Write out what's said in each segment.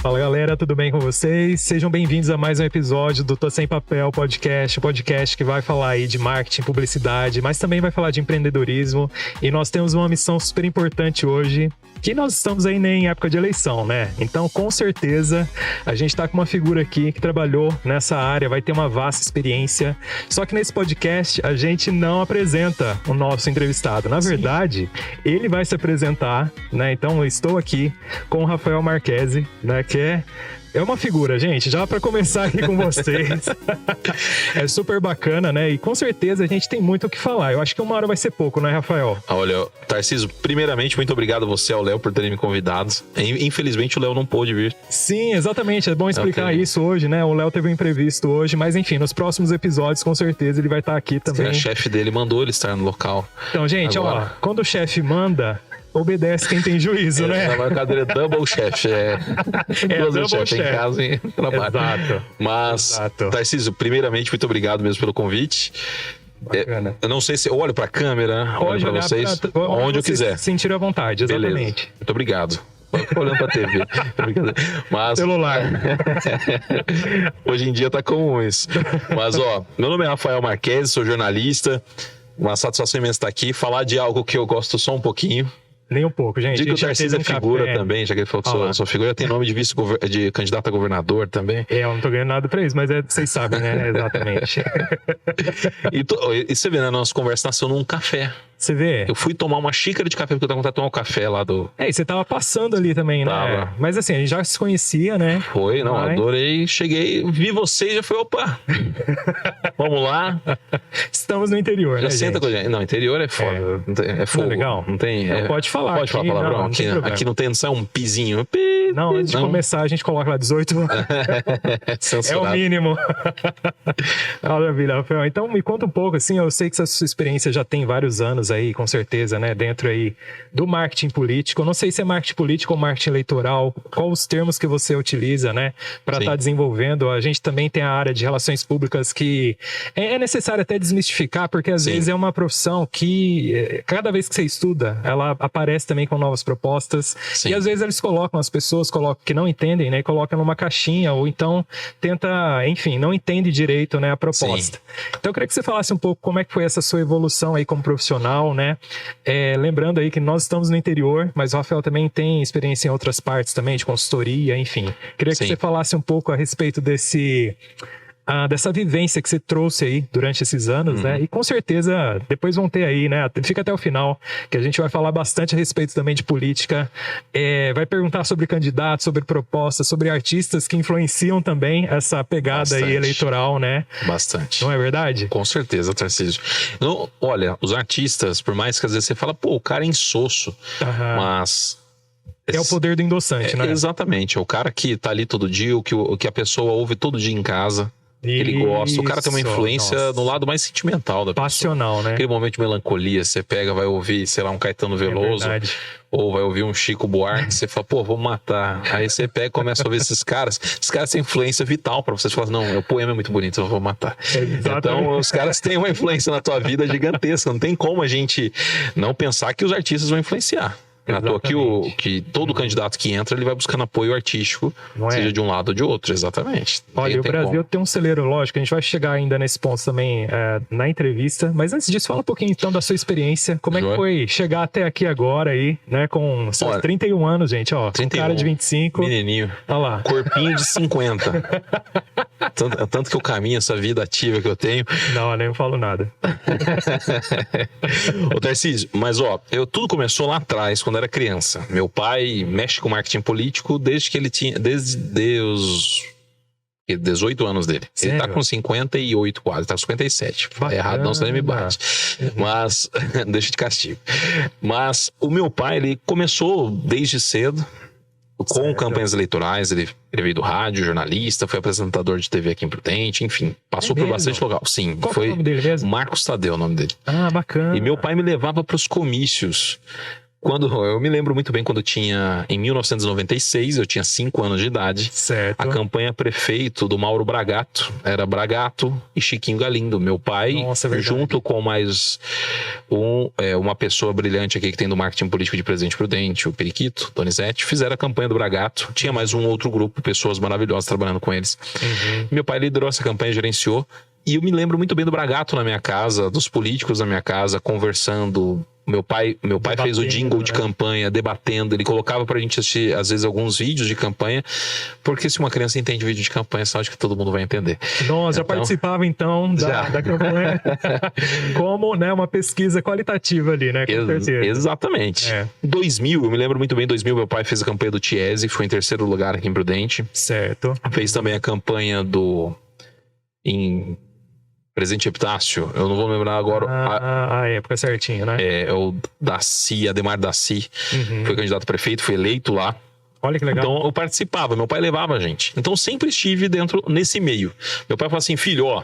Fala galera, tudo bem com vocês? Sejam bem-vindos a mais um episódio do Tô Sem Papel Podcast, o podcast que vai falar aí de marketing, publicidade, mas também vai falar de empreendedorismo. E nós temos uma missão super importante hoje, que nós estamos aí em época de eleição, né? Então, com certeza, a gente tá com uma figura aqui que trabalhou nessa área, vai ter uma vasta experiência. Só que nesse podcast, a gente não apresenta o nosso entrevistado. Na verdade, ele vai se apresentar, né? Então, eu estou aqui com o Rafael Marchese, né? Que é uma figura, gente, já para começar aqui com vocês. É super bacana, né? E com certeza a gente tem muito o que falar. Eu acho que uma hora vai ser pouco, né, Rafael? Olha, Tarcísio, primeiramente, muito obrigado a você e ao Léo por terem me convidado. Infelizmente, o Léo não pôde vir. Sim, exatamente. É bom explicar isso hoje, né? O Léo teve um imprevisto hoje, mas enfim, nos próximos episódios, com certeza, ele vai estar aqui também. A chefe dele mandou ele estar no local. Então, gente, agora, ó, quando o chefe manda, obedece quem tem juízo, né? Na cadeira é double chef, double chef em casa e trabalho. Exato. Mas, Tarcísio, primeiramente, muito obrigado mesmo pelo convite. Bacana. Eu não sei se eu olho pra câmera, olho pra vocês, onde eu quiser. Sentir à vontade, exatamente. Beleza. Muito obrigado. Tô olhando pra TV. Mas, celular. Hoje em dia tá comum isso. Mas, ó, meu nome é Rafael Marchese, sou jornalista. Uma satisfação imensa estar aqui. Falar de algo que eu gosto só um pouquinho. Nem um pouco, gente. Diga que o Tarcísio é figura também, já que ele falou que sua figura tem nome de candidato a governador também. Eu não tô ganhando nada pra isso, mas vocês sabem, né? Exatamente. E você vê, né? Nossa conversa nasceu num café. Você vê? Eu fui tomar uma xícara de café, porque eu tava com vontade de tomar um café lá do... E você tava passando ali também, né? Tava. Mas assim, a gente já se conhecia, né? Foi, não, adorei. Cheguei, vi você e já foi, opa, vamos lá. Estamos no interior, já né, senta gente? Com a gente. Não, interior é foda. É fogo. Não é legal? Não tem... Não, pode falar. Pode falar palavrão? Aqui não tem, não sai um pizinho. Não, antes de começar, a gente coloca lá 18. É o mínimo. Maravilha, Rafael. Então, me conta um pouco, assim, eu sei que essa sua experiência já tem vários anos aí, com certeza, né, dentro aí do marketing político. Eu não sei se é marketing político ou marketing eleitoral, quais os termos que você utiliza, né, para estar desenvolvendo. A gente também tem a área de relações públicas que é necessário até desmistificar, porque às vezes é uma profissão que cada vez que você estuda, ela aparece também com novas propostas. E às vezes eles colocam, as pessoas colocam que não entendem, né, e colocam numa caixinha, ou então tenta, enfim, não entende direito, né, a proposta. Então eu queria que você falasse um pouco como é que foi essa sua evolução aí como profissional, né? Lembrando aí que nós estamos no interior, mas o Rafael também tem experiência em outras partes também, de consultoria, enfim. Queria que você falasse um pouco a respeito dessa vivência que você trouxe aí durante esses anos, né? E com certeza depois vão ter aí, né? Fica até o final, que a gente vai falar bastante a respeito também de política. Vai perguntar sobre candidatos, sobre propostas, sobre artistas que influenciam também essa pegada aí eleitoral, né? Bastante. Não é verdade? Com certeza, Tarcísio. Não, olha, os artistas, por mais que às vezes você fala, pô, o cara é insosso, mas... É o poder do endossante, né? Exatamente. É o cara que tá ali todo dia, o que a pessoa ouve todo dia em casa. Ele gosta. O cara tem uma influência no lado mais sentimental da pessoa. Passional, né? Aquele momento de melancolia, você pega, vai ouvir, sei lá, um Caetano Veloso, ou vai ouvir um Chico Buarque, você fala, pô, vou matar. Aí você pega e começa a ouvir esses caras têm influência vital pra você. Você fala, não, o poema é muito bonito, eu vou matar. Então, os caras têm uma influência na tua vida gigantesca. Não tem como a gente não pensar que os artistas vão influenciar. À toa que todo candidato que entra, ele vai buscando apoio artístico, seja de um lado ou de outro, exatamente. Olha, o Brasil tem um celeiro, lógico, a gente vai chegar ainda nesse ponto também na entrevista, mas antes disso, fala um pouquinho então da sua experiência, como é que foi chegar até aqui agora aí, né, com seus 31 anos, gente, ó, 31, cara de 25. Menininho. Olha lá. Corpinho de 50. Tanto que eu caminho essa vida ativa que eu tenho. Não, nem falo nada. Ô, Tarcísio, mas ó, tudo começou lá atrás, quando eu era criança. Meu pai mexe com marketing político desde os 18 anos dele. Sério? Ele tá com 58 quase, tá com 57. Bacana. Errado não, senão ele me bate. Mas, deixa de castigo. Mas o meu pai, ele começou desde cedo com campanhas eleitorais. Ele veio do rádio, jornalista, foi apresentador de TV aqui em Prudente, enfim, passou por bastante local. Sim, qual foi o nome dele mesmo? Marcos Tadeu, o nome dele. Ah, bacana. E meu pai me levava para os comícios Eu me lembro muito bem quando em 1996, eu tinha 5 anos de idade. Certo. A campanha prefeito do Mauro Bragato era Bragato e Chiquinho Galindo. Meu pai, junto com mais uma pessoa brilhante aqui que tem do marketing político de Presidente Prudente, o Periquito, Donizete, fizeram a campanha do Bragato. Tinha mais um outro grupo, pessoas maravilhosas trabalhando com eles. Meu pai liderou essa campanha, gerenciou. E eu me lembro muito bem do Bragato na minha casa, dos políticos na minha casa, conversando. Meu pai fez o jingle de campanha, debatendo. Ele colocava pra gente assistir, às vezes, alguns vídeos de campanha, porque se uma criança entende vídeo de campanha, só acho que todo mundo vai entender. Nós já participava, então, da campanha como, né, uma pesquisa qualitativa ali, né? Com certeza. Exatamente. 2000, eu me lembro muito bem, 2000, meu pai fez a campanha do Tiese, foi em 3º lugar aqui em Prudente. Certo. Fez também a campanha em Presidente Epitácio, eu não vou lembrar agora a época certinho, né? É o Daci, Ademar Daci, foi candidato a prefeito, foi eleito lá. Olha que legal. Então eu participava, meu pai levava a gente. Então sempre estive nesse meio. Meu pai falou assim, filho,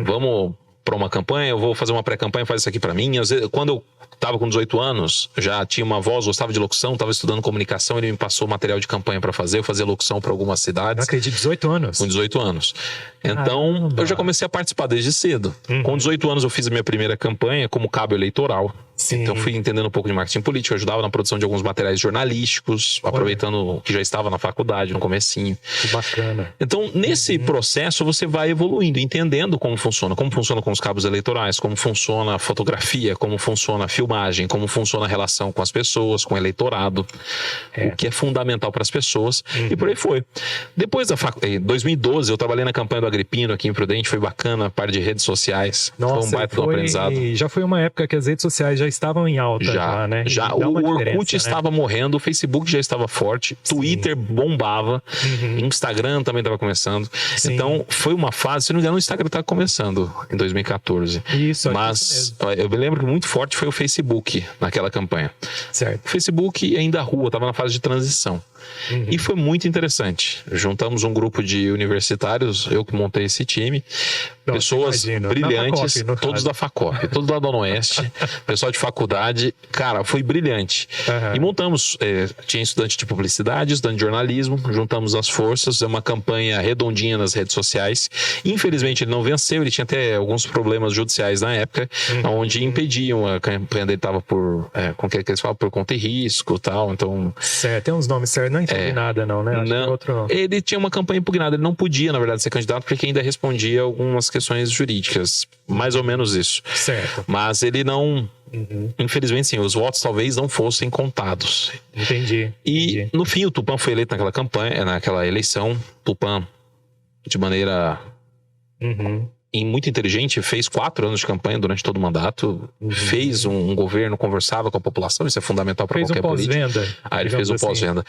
vamos para uma campanha, eu vou fazer uma pré-campanha, faz isso aqui para mim. Às vezes, quando eu estava com 18 anos, já tinha uma voz, gostava de locução, estava estudando comunicação, ele me passou material de campanha para fazer, eu fazia locução para algumas cidades. Não acredito, 18 anos? Com 18 anos. Então, eu já comecei a participar desde cedo. Com 18 anos eu fiz a minha primeira campanha como cabo eleitoral. Sim. Então fui entendendo um pouco de marketing político, ajudava na produção de alguns materiais jornalísticos, aproveitando o que já estava na faculdade, no comecinho. Que bacana. Então, nesse processo, você vai evoluindo, entendendo como funciona com os cabos eleitorais, como funciona a fotografia, como funciona a filmagem, como funciona a relação com as pessoas, com o eleitorado, o que é fundamental para as pessoas, e por aí foi. Depois em 2012, eu trabalhei na campanha do Agripino aqui em Prudente, foi bacana, a parte de redes sociais, foi um baita do aprendizado. Já foi uma época que as redes sociais já estavam em alta, né? Já. O Orkut estava morrendo, o Facebook já estava forte, Twitter bombava, Instagram também estava começando. Sim. Então, foi uma fase, se não me engano, o Instagram estava começando em 2014. Isso, mas eu me lembro que muito forte foi o Facebook naquela campanha. Certo. O Facebook ainda a rua, estava na fase de transição. E foi muito interessante. Juntamos um grupo de universitários, eu que montei esse time, pessoas brilhantes, todos da FACOP, todos da Dona Oeste, pessoal de faculdade, cara, foi brilhante. E montamos, tinha estudante de publicidade, estudante de jornalismo, juntamos as forças, é uma campanha redondinha nas redes sociais. Infelizmente ele não venceu, ele tinha até alguns problemas judiciais na época, onde impediam, a campanha dele estava com o que eles falam, por conta e risco e tal, então... Certo, tem uns nomes certos, não entendi nada não, né? Ele tinha uma campanha impugnada, ele não podia, na verdade, ser candidato, porque ainda respondia algumas questões jurídicas, mais ou menos isso. Certo. Mas ele não... Infelizmente, sim, os votos talvez não fossem contados. Entendi. E, no fim, o Tupã foi eleito naquela campanha, naquela eleição. Tupã, de maneira... muito inteligente, fez 4 anos de campanha durante todo o mandato, fez um governo, conversava com a população, isso é fundamental para qualquer político. Ele fez o pós-venda.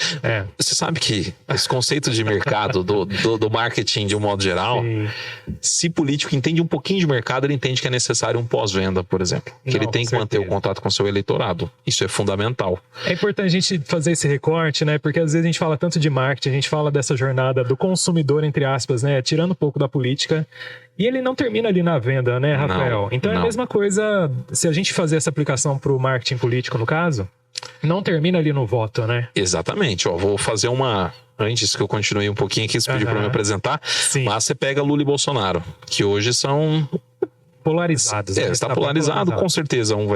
Você sabe que esse conceito de mercado, do marketing de um modo geral, se político entende um pouquinho de mercado, ele entende que é necessário um pós-venda, por exemplo. Que ele tem que manter o contato com o seu eleitorado. Isso é fundamental. É importante a gente fazer esse recorte, né? Porque às vezes a gente fala tanto de marketing, a gente fala dessa jornada do consumidor, entre aspas, né? Tirando um pouco da política. E ele não termina ali na venda, né, Rafael? Então é a mesma coisa, se a gente fazer essa aplicação para o marketing político, no caso, não termina ali no voto, né? Exatamente. Vou fazer antes que eu continue um pouquinho aqui, você pediu para me apresentar. Sim. Mas você pega Lula e Bolsonaro, que hoje são... polarizados. Está polarizado, com certeza um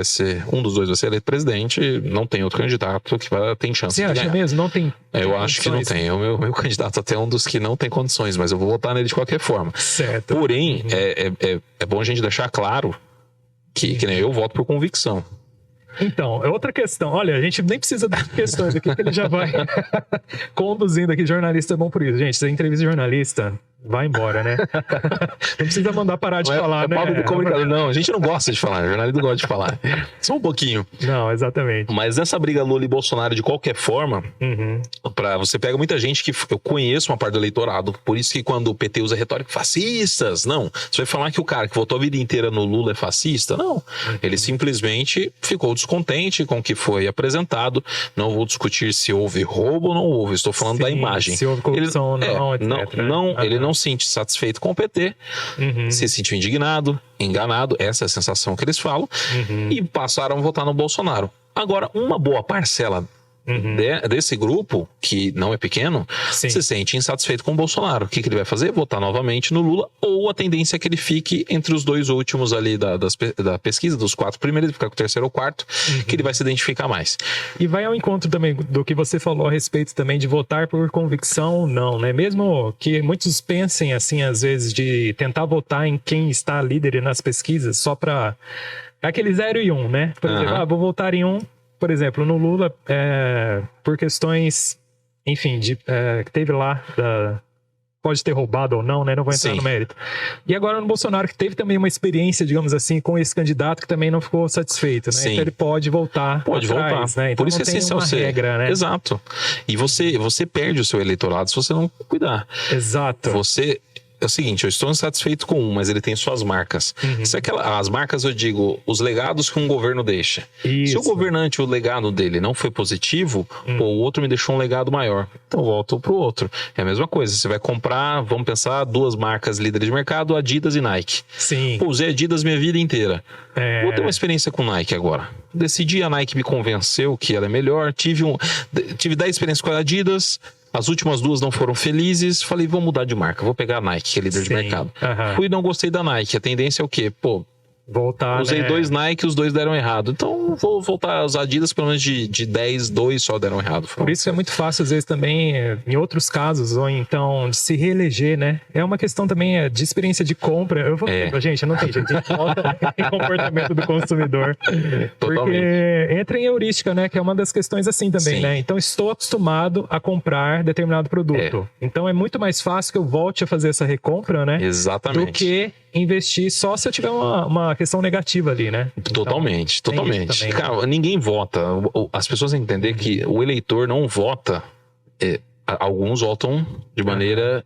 dos dois vai ser eleito presidente, não tem outro candidato que tem chance de ganhar. Você acha mesmo? Não tem eu acho que não tem. O meu candidato até é um dos que não tem condições, mas eu vou votar nele de qualquer forma. Certo. Porém, é bom a gente deixar claro que nem eu voto por convicção. Então, é outra questão. Olha, a gente nem precisa de questões aqui, que ele já vai conduzindo aqui. Jornalista é bom por isso. Gente, se é entrevista de jornalista, vai embora, né? Não precisa mandar parar de falar, né? Não, a gente não gosta de falar. Jornalista não gosta de falar. Só um pouquinho. Não, exatamente. Mas nessa briga Lula e Bolsonaro, de qualquer forma, você pega muita gente que eu conheço uma parte do eleitorado. Por isso que quando o PT usa retórica, fascistas, não. Você vai falar que o cara que votou a vida inteira no Lula é fascista? Não. Ele simplesmente ficou descontente com o que foi apresentado. Não vou discutir se houve roubo ou não houve. Estou falando da imagem. Se houve corrupção ou não, etc. Ele não se sente satisfeito com o PT, se sentiu indignado, enganado, essa é a sensação que eles falam, e passaram a votar no Bolsonaro. Agora, uma boa parcela desse grupo, que não é pequeno, se sente insatisfeito com o Bolsonaro. O que ele vai fazer? Votar novamente no Lula, ou a tendência é que ele fique entre os dois últimos ali da pesquisa, dos 4 primeiros, ele ficar com o terceiro ou quarto, que ele vai se identificar mais. E vai ao encontro também do que você falou a respeito também de votar por convicção ou não, né? Mesmo que muitos pensem assim, às vezes, de tentar votar em quem está líder nas pesquisas, só para aquele 0 e 1, né? Por exemplo, vou votar em um, por exemplo, no Lula, por questões, enfim, que teve lá, pode ter roubado ou não, né? Não vou entrar no mérito. E agora no Bolsonaro, que teve também uma experiência, digamos assim, com esse candidato que também não ficou satisfeito, né? Então ele pode voltar atrás, né? Então por isso não é tem essencial uma regra, né? Exato. E você perde o seu eleitorado se você não cuidar. Exato. É o seguinte, eu estou insatisfeito com um, mas ele tem suas marcas. Se as marcas, eu digo, os legados que um governo deixa. Isso. Se o governante, o legado dele não foi positivo, o outro me deixou um legado maior. Então volto pro outro. É a mesma coisa. Você vai comprar, vamos pensar, 2 marcas líderes de mercado, Adidas e Nike. Sim. Pô, usei Adidas minha vida inteira. Vou ter uma experiência com Nike agora. Decidi, a Nike me convenceu que ela é melhor. Tive 10 experiências com a Adidas. As últimas 2 não foram felizes. Falei, vou mudar de marca. Vou pegar a Nike, que é líder de mercado. Fui e não gostei da Nike. A tendência é o quê? Pô, voltar, usei 2 Nike, os 2 deram errado. Então vou voltar a usar Adidas, pelo menos de 10, 2 só deram errado. Por isso é muito fácil, às vezes, também, em outros casos, ou então de se reeleger, né? É uma questão também de experiência de compra. Gente, não tem jeito. A gente volta em comportamento do consumidor. Porque entra em heurística, né? Que é uma das questões assim também, né? Então, estou acostumado a comprar determinado produto. Então, é muito mais fácil que eu volte a fazer essa recompra, né? Exatamente. Do que investir só se eu tiver uma questão negativa ali, né? Totalmente. Cara, ninguém vota. As pessoas têm que entender que o eleitor não vota. Alguns votam de maneira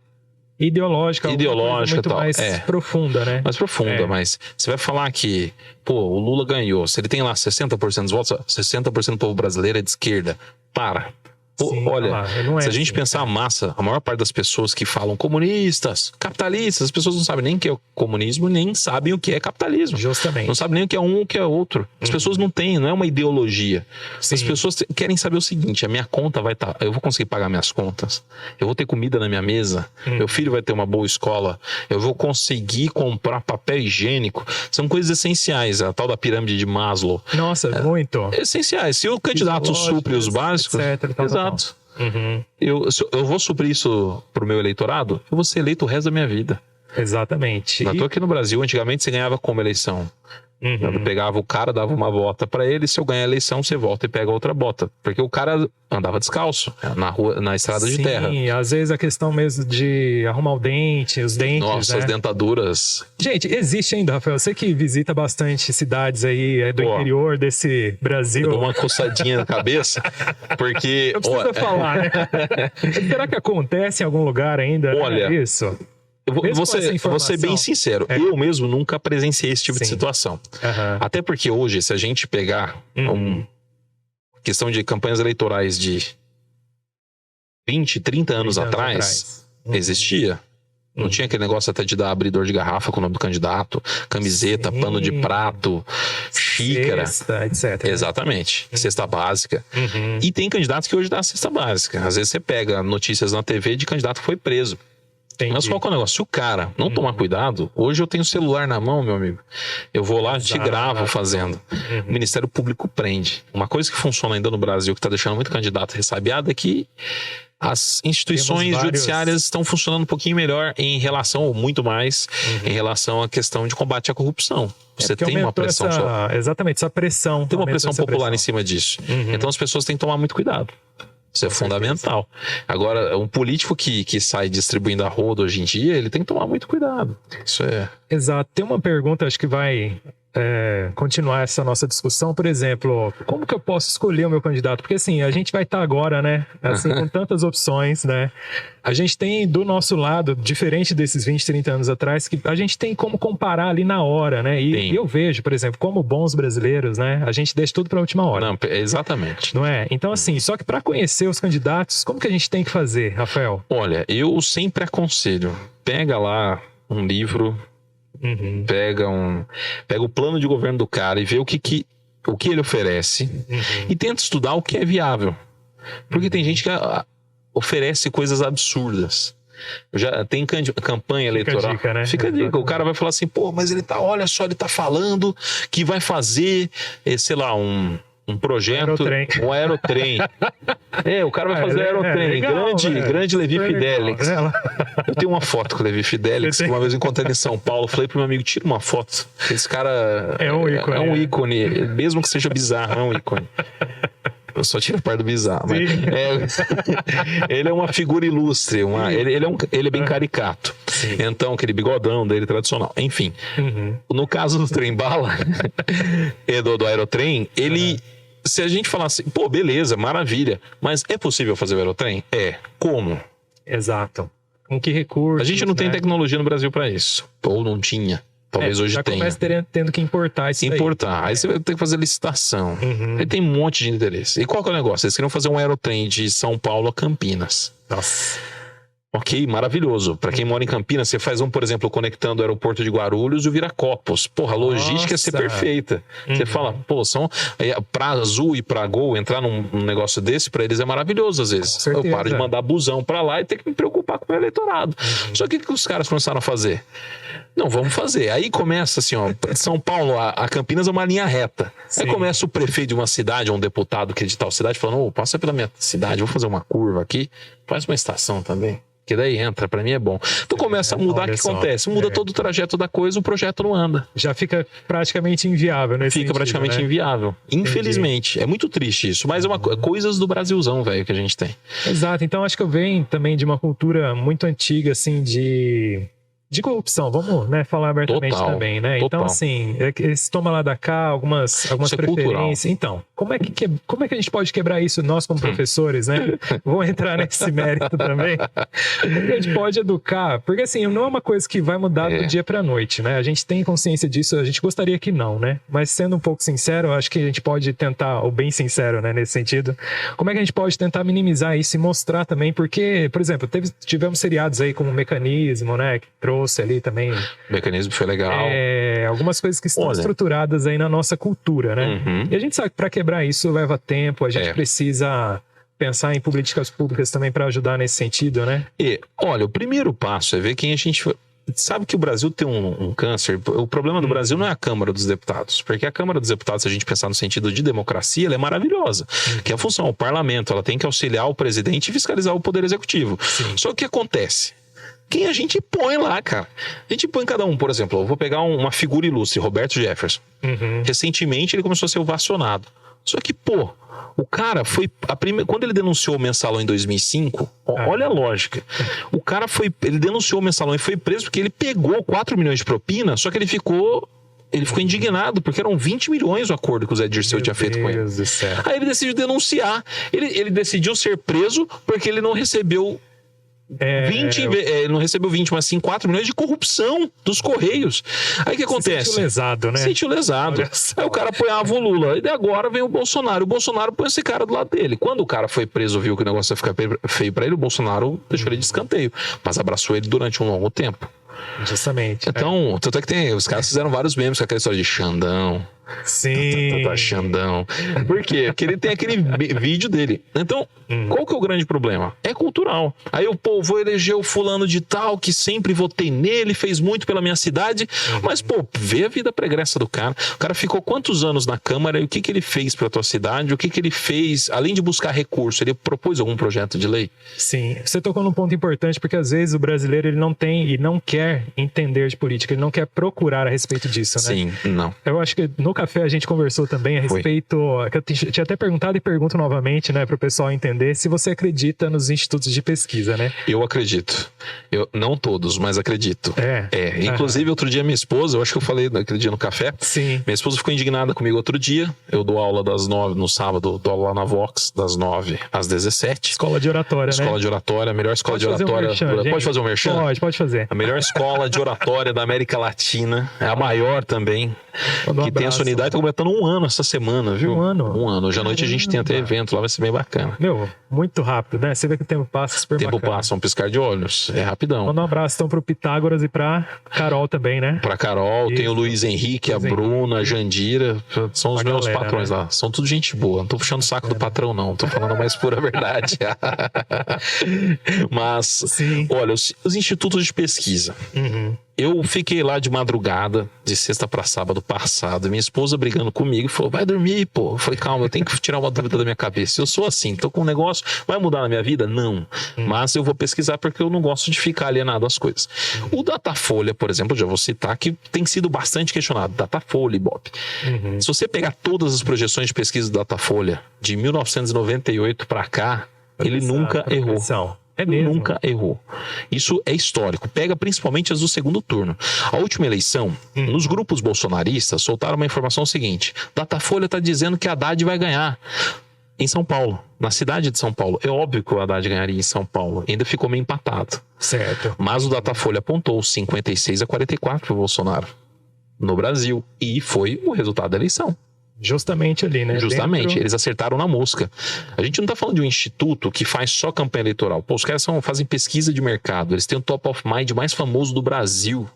ideológica muito mais profunda, né? Mais profunda, mas você vai falar que, pô, o Lula ganhou. Se ele tem lá 60% dos votos, 60% do povo brasileiro é de esquerda. Olha, se a gente pensar a massa, a maior parte das pessoas que falam comunistas, capitalistas, as pessoas não sabem nem o que é comunismo, nem sabem o que é capitalismo. Justamente. Não sabem nem o que é um, o que é outro. As pessoas não têm, não é uma ideologia. As pessoas querem saber o seguinte, a minha conta vai estar, eu vou conseguir pagar minhas contas, eu vou ter comida na minha mesa, meu filho vai ter uma boa escola, eu vou conseguir comprar papel higiênico. São coisas essenciais, a tal da pirâmide de Maslow. Nossa, muito. Essenciais. Se o candidato supre os básicos, exato. Eu vou suprir isso pro meu eleitorado, eu vou ser eleito o resto da minha vida. Exatamente. Eu tô aqui no Brasil, antigamente você ganhava como eleição. Eu pegava o cara, dava uma bota pra ele, se eu ganhar a eleição, você volta e pega outra bota. Porque o cara andava descalço na rua, na estrada de terra. Sim, às vezes a questão mesmo de arrumar os dentes, Nossa, as dentaduras. Gente, existe ainda, Rafael. Você que visita bastante cidades aí do interior desse Brasil. Eu dou uma coçadinha na cabeça, porque... Não precisa falar, né? Será que acontece em algum lugar ainda? Olha, isso? Vou ser bem sincero, eu mesmo nunca presenciei esse tipo de situação. Até porque hoje, se a gente pegar questão de campanhas eleitorais de 20, 30 anos atrás, existia. Não tinha aquele negócio até de dar abridor de garrafa com o nome do candidato, camiseta, pano de prato, xícara. Cesta, etc. Exatamente. Cesta básica. E tem candidatos que hoje dá cesta básica. Às vezes você pega notícias na TV de candidato que foi preso. Entendi. Mas qual que é o negócio? Se o cara não tomar cuidado, hoje eu tenho celular na mão, meu amigo. Eu vou lá e te gravo fazendo. O Ministério Público prende. Uma coisa que funciona ainda no Brasil, que está deixando muito candidato ressabiado, é que as instituições judiciárias estão funcionando um pouquinho melhor em relação, ou muito mais, em relação à questão de combate à corrupção. Você tem uma pressão exatamente, essa pressão. Tem uma pressão popular em cima disso. Então as pessoas têm que tomar muito cuidado. Isso é fundamental. Agora, um político que sai distribuindo a roda hoje em dia, ele tem que tomar muito cuidado. Isso é... Exato. Tem uma pergunta, acho que vai continuar essa nossa discussão. Por exemplo, como que eu posso escolher o meu candidato? Porque assim, a gente vai estar agora, né? Assim, com tantas opções, né? A gente tem do nosso lado, diferente desses 20, 30 anos atrás, que a gente tem como comparar ali na hora, né? E eu vejo, por exemplo, como bons brasileiros, né? A gente deixa tudo para a última hora. Não, exatamente. Não é? Então assim, só que para conhecer os candidatos, como que a gente tem que fazer, Rafael? Olha, eu sempre aconselho, pega lá um livro, pega o plano de governo do cara e vê o que o que ele oferece e tenta estudar o que é viável. Porque tem gente que oferece coisas absurdas. Já tem campanha eleitoral. Fica a dica, né? Fica a dica. O cara vai falar assim, pô, mas olha só, ele tá falando que vai fazer, sei lá, um projeto, um aerotrem. O cara vai fazer aerotrem. Legal, grande Levi Fidelix. Legal. Eu tenho uma foto com o Levi Fidelix, que uma vez eu encontrei ele em São Paulo. Falei pro meu amigo, tira uma foto. Esse cara é um ícone. É um ícone, mesmo que seja bizarro, é um ícone. Eu só tiro a parte do bizarro. Mas ele é uma figura ilustre. Ele é bem caricato. Sim. Então, aquele bigodão dele tradicional. Enfim, no caso do trem-bala, do aerotrem, ele... Se a gente falasse, pô, beleza, maravilha, mas é possível fazer o aerotrem? Como? Exato. Com que recursos? A gente não tem tecnologia no Brasil para isso. Ou não tinha. Talvez hoje tenha. Já começa tendo que importar isso aí você vai ter que fazer licitação. Aí tem um monte de interesse. E qual que é o negócio? Eles queriam fazer um aerotrem de São Paulo a Campinas. Nossa. Ok, maravilhoso. Para quem mora em Campinas, você faz por exemplo, conectando o aeroporto de Guarulhos e o Viracopos. Porra, a logística ia ser perfeita. Você fala, pô, pra Azul e pra Gol entrar num negócio desse, pra eles é maravilhoso às vezes. Eu paro de mandar busão pra lá e ter que me preocupar com o eleitorado. Só que o que os caras começaram a fazer? Não, vamos fazer. Aí começa assim, ó, São Paulo a Campinas é uma linha reta. Sim. Aí começa o prefeito de uma cidade, ou um deputado que é de tal cidade, falando, passa pela minha cidade, vou fazer uma curva aqui, faz uma estação também. Que daí entra, pra mim é bom. Então começa a mudar, o que acontece? Muda todo o trajeto da coisa, o projeto não anda. Já fica praticamente inviável, né? Fica praticamente inviável. Infelizmente. Entendi. É muito triste isso, mas é coisas do Brasilzão, velho, que a gente tem. Exato. Então acho que eu venho também de uma cultura muito antiga, assim, de corrupção, vamos, né, falar abertamente também, né? Total. Então, assim, esse toma lá da cá, algumas preferências. Então, como é que a gente pode quebrar isso, nós como professores, né? Vou entrar nesse mérito também. A gente pode educar, porque assim, não é uma coisa que vai mudar do dia pra noite, né? A gente tem consciência disso, a gente gostaria que não, né? Mas sendo um pouco sincero, eu acho que a gente pode tentar, ou bem sincero, né, nesse sentido, como é que a gente pode tentar minimizar isso e mostrar também, porque, por exemplo, tivemos seriados aí como Mecanismo, né, que trouxe ali também. O Mecanismo foi legal. Algumas coisas que estão estruturadas aí na nossa cultura, né? E a gente sabe que para quebrar isso leva tempo, a gente precisa pensar em políticas públicas também para ajudar nesse sentido, né? Olha, o primeiro passo é ver quem a gente... Sabe que o Brasil tem um câncer. O problema do Brasil não é a Câmara dos Deputados, porque a Câmara dos Deputados, se a gente pensar no sentido de democracia, ela é maravilhosa. Que é a função, o parlamento, ela tem que auxiliar o presidente e fiscalizar o poder executivo. Sim. Só que o que acontece? Quem a gente põe lá, cara? A gente põe cada um, por exemplo, eu vou pegar uma figura ilustre, Roberto Jefferson. Recentemente ele começou a ser ovacionado. Só que, o cara foi... Quando ele denunciou o Mensalão em 2005, olha a lógica. O cara ele denunciou o Mensalão e foi preso porque ele pegou 4 milhões de propina, só que ele ficou indignado, porque eram 20 milhões o acordo que o Zé Dirceu tinha feito com ele. Aí ele decidiu denunciar. Ele decidiu ser preso porque ele não recebeu... ele não recebeu 20, mas sim 4 milhões de corrupção dos Correios. Aí o que acontece? Sentiu lesado, né? Sentiu lesado. Aí o cara apoiava o Lula. E agora vem o Bolsonaro. O Bolsonaro põe esse cara do lado dele. Quando o cara foi preso, viu que o negócio ia ficar feio pra ele, o Bolsonaro deixou ele de escanteio. Mas abraçou ele durante um longo tempo. Justamente. Então, tanto é que os caras fizeram vários memes com aquela história de Xandão. Sim. Xandão. Por quê? Porque ele tem aquele vídeo dele. Então, qual que é o grande problema? É cultural. Aí eu, vou eleger o fulano de tal, que sempre votei nele, fez muito pela minha cidade. Mas, vê a vida pregressa do cara. O cara ficou quantos anos na Câmara e o que ele fez pra tua cidade? O que ele fez, além de buscar recurso, ele propôs algum projeto de lei? Sim. Você tocou num ponto importante, porque às vezes o brasileiro ele não tem e não quer entender de política, ele não quer procurar a respeito disso, né? Sim, não. Eu acho que no café a gente conversou também a respeito, que eu tinha até perguntado e pergunto novamente, né, para o pessoal entender se você acredita nos institutos de pesquisa, né? Eu acredito. Não todos, mas acredito. Inclusive, outro dia minha esposa, eu acho que eu falei naquele dia no café, sim. Minha esposa ficou indignada comigo outro dia. Eu dou aula das 9 no sábado, dou aula lá na Vox, das 9 às 17. Escola de oratória, né? Escola de oratória, a melhor escola de oratória. Pode fazer um merchan? Pode fazer. A melhor escola de oratória da América Latina, é a maior também, que tem a sua Unidade tá completando 1 ano essa semana, viu? 1 ano? 1 ano. Hoje à noite a gente tem até evento lá, vai ser bem bacana. Meu, muito rápido, né? Você vê que o tempo passa super bacana. O tempo passa, um piscar de olhos. É rapidão. Manda um abraço então pro Pitágoras e pra Carol também, né? Pra Carol, tem o Luiz Henrique, a Bruna, a Jandira. São os meus patrões, né? Lá. São tudo gente boa. Não tô puxando o saco do patrão, não. Tô falando a mais pura verdade. Mas, sim, olha, os institutos de pesquisa. Eu fiquei lá de madrugada, de sexta para sábado passado, minha esposa brigando comigo, falou, vai dormir, pô. Eu falei, calma, eu tenho que tirar uma dúvida da minha cabeça. Eu sou assim, tô com um negócio, vai mudar na minha vida? Não. Mas eu vou pesquisar porque eu não gosto de ficar alienado às coisas. O Datafolha, por exemplo, já vou citar, que tem sido bastante questionado. Datafolha, Ibope. Se você pegar todas as projeções de pesquisa do Datafolha, de 1998 para cá, ele nunca errou. É mesmo? Nunca errou. Isso é histórico. Pega principalmente as do segundo turno. A última eleição, nos grupos bolsonaristas, soltaram uma informação seguinte. Datafolha está dizendo que Haddad vai ganhar em São Paulo, na cidade de São Paulo. É óbvio que o Haddad ganharia em São Paulo. Ainda ficou meio empatado. Certo. Mas o Datafolha apontou 56-44 para o Bolsonaro no Brasil. E foi o resultado da eleição. Justamente ali, né? Justamente, eles acertaram na mosca. A gente não tá falando de um instituto que faz só campanha eleitoral. Pô, os caras fazem pesquisa de mercado. Eles têm o Top of Mind mais famoso do Brasil.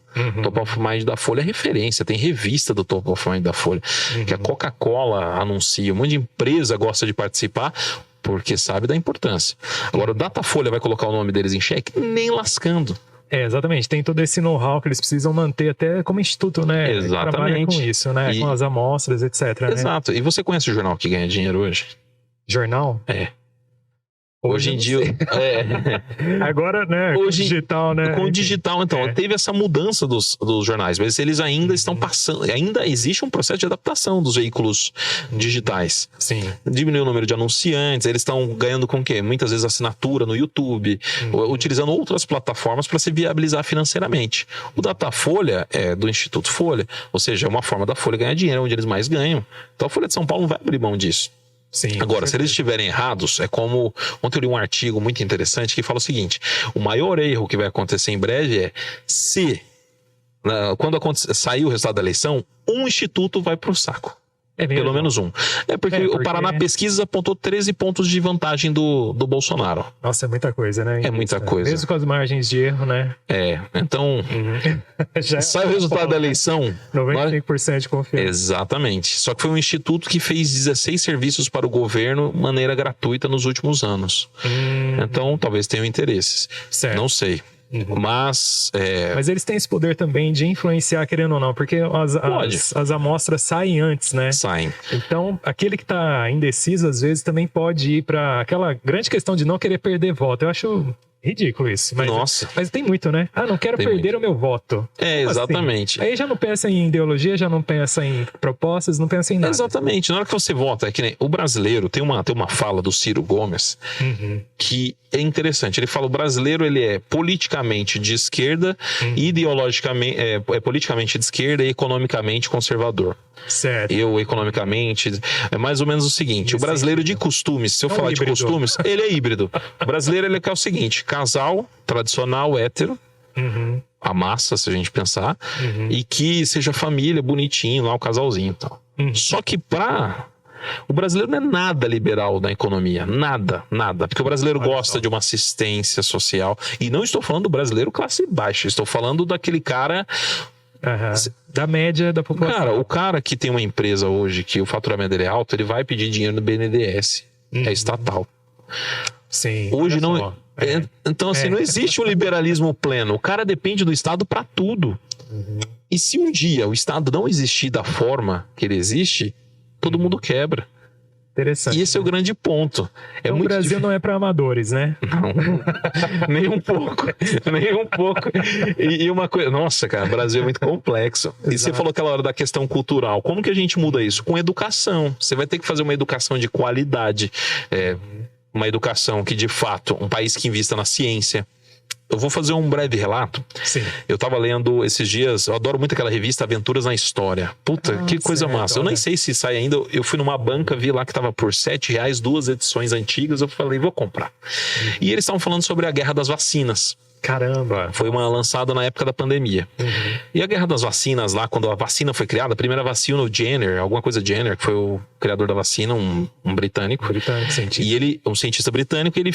Top of Mind da Folha é referência. Tem revista do Top of Mind da Folha. Que a Coca-Cola anuncia. Um monte de empresa gosta de participar porque sabe da importância. Agora, o Datafolha vai colocar o nome deles em xeque? Nem lascando. Exatamente. Tem todo esse know-how que eles precisam manter até como instituto, né? Exatamente. Trabalha com isso, né? Com as amostras, etc. Exato. Né? E você conhece o jornal que ganha dinheiro hoje? Jornal? É. Hoje em dia... Agora, né? Hoje, com digital, né? Com o digital, então. Teve essa mudança dos jornais, mas eles ainda estão passando... Ainda existe um processo de adaptação dos veículos digitais. Sim. Diminuiu o número de anunciantes, eles estão ganhando com o quê? Muitas vezes assinatura no YouTube, utilizando outras plataformas para se viabilizar financeiramente. O Datafolha é do Instituto Folha, ou seja, é uma forma da Folha ganhar dinheiro, onde eles mais ganham. Então a Folha de São Paulo não vai abrir mão disso. Sim, agora, se eles estiverem errados, é como... Ontem eu li um artigo muito interessante que fala o seguinte: o maior erro que vai acontecer em breve é se, quando sair o resultado da eleição, um instituto vai pro saco. Pelo menos um. Porque o Paraná Pesquisas apontou 13 pontos de vantagem do Bolsonaro. Nossa, é muita coisa, né? É muita coisa. Mesmo com as margens de erro, né? Então... sai o resultado da eleição... 95% de confiança. Exatamente. Só que foi um instituto que fez 16 serviços para o governo de maneira gratuita nos últimos anos. Então, talvez tenham interesses. Certo. Não sei. Mas eles têm esse poder também de influenciar, querendo ou não, porque as amostras saem antes, né? Saem. Então, aquele que tá indeciso, às vezes, também pode ir para aquela grande questão de não querer perder voto. Eu acho ridículo isso. Mas tem muito, né? Não quero perder o meu voto. Exatamente. Aí já não pensa em ideologia, já não pensa em propostas, não pensa em nada. Exatamente. Na hora que você vota, é que nem o brasileiro, tem uma fala do Ciro Gomes que é interessante. Ele fala: o brasileiro, ele é politicamente de esquerda, ideologicamente, é politicamente de esquerda e economicamente conservador. Certo. Economicamente, é mais ou menos o seguinte: o brasileiro de costumes, se eu falar de costumes, ele é híbrido. O brasileiro, ele quer o seguinte: casal tradicional, hétero, a massa, se a gente pensar, e que seja família, bonitinho, lá o casalzinho e tal. Só que o brasileiro não é nada liberal na economia. Nada. Porque o brasileiro gosta de uma assistência social. E não estou falando do brasileiro classe baixa. Estou falando daquele cara... da média da população. Cara, o cara que tem uma empresa hoje, que o faturamento dele é alto, ele vai pedir dinheiro no BNDES. É estatal. Sim. Hoje não... Então, assim, não existe um liberalismo pleno. O cara depende do Estado para tudo. E se um dia o Estado não existir da forma que ele existe... todo mundo quebra. Interessante. E esse é o grande ponto. Então, o Brasil não é para amadores, né? Não, nem um pouco. E uma coisa... Nossa, cara, o Brasil é muito complexo. Exato. E você falou aquela hora da questão cultural. Como que a gente muda isso? Com educação. Você vai ter que fazer uma educação de qualidade. Uma educação que, de fato, um país que invista na ciência. Eu vou fazer um breve relato. Sim. Eu tava lendo esses dias, eu adoro muito aquela revista Aventuras na História. Puta, que coisa massa. Eu nem sei se sai ainda. Eu fui numa banca, vi lá que tava por R$7, 2 edições antigas. Eu falei, vou comprar. E eles estavam falando sobre a guerra das vacinas. Caramba! Foi uma lançada na época da pandemia. E a guerra das vacinas lá, quando a vacina foi criada, a primeira vacina, o Jenner, alguma coisa Jenner, que foi o criador da vacina, um britânico. Cientista. E ele, um cientista britânico, ele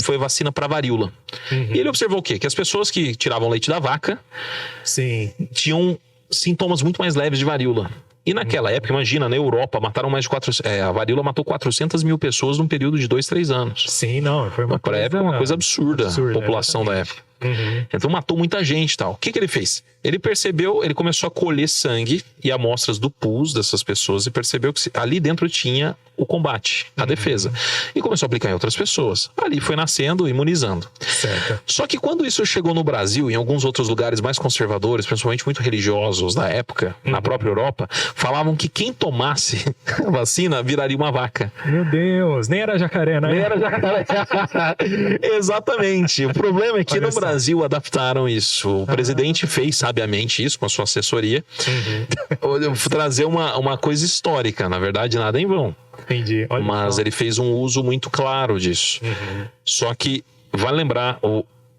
foi vacina para varíola. E ele observou o quê? Que as pessoas que tiravam leite da vaca tinham sintomas muito mais leves de varíola. E naquela época, imagina, na Europa, mataram mais de a varíola matou 400 mil pessoas num período de 2-3 anos. Sim, não, foi uma coisa absurda, a população da época. Então matou muita gente e tal. O que ele fez? Ele percebeu, ele começou a colher sangue e amostras do pus dessas pessoas e percebeu que ali dentro tinha o combate, a defesa. E começou a aplicar em outras pessoas. Ali foi nascendo, imunizando. Certo. Só que quando isso chegou no Brasil e em alguns outros lugares mais conservadores, principalmente muito religiosos da época, na própria Europa, falavam que quem tomasse a vacina viraria uma vaca. Meu Deus, nem era jacaré, né? Nem era jacaré. Exatamente. O problema é que no Brasil adaptaram isso. O presidente fez sabiamente isso com a sua assessoria. Trazer uma coisa histórica, na verdade, nada em vão. Entendi. Mas ele fez um uso muito claro disso. Só que, vale lembrar,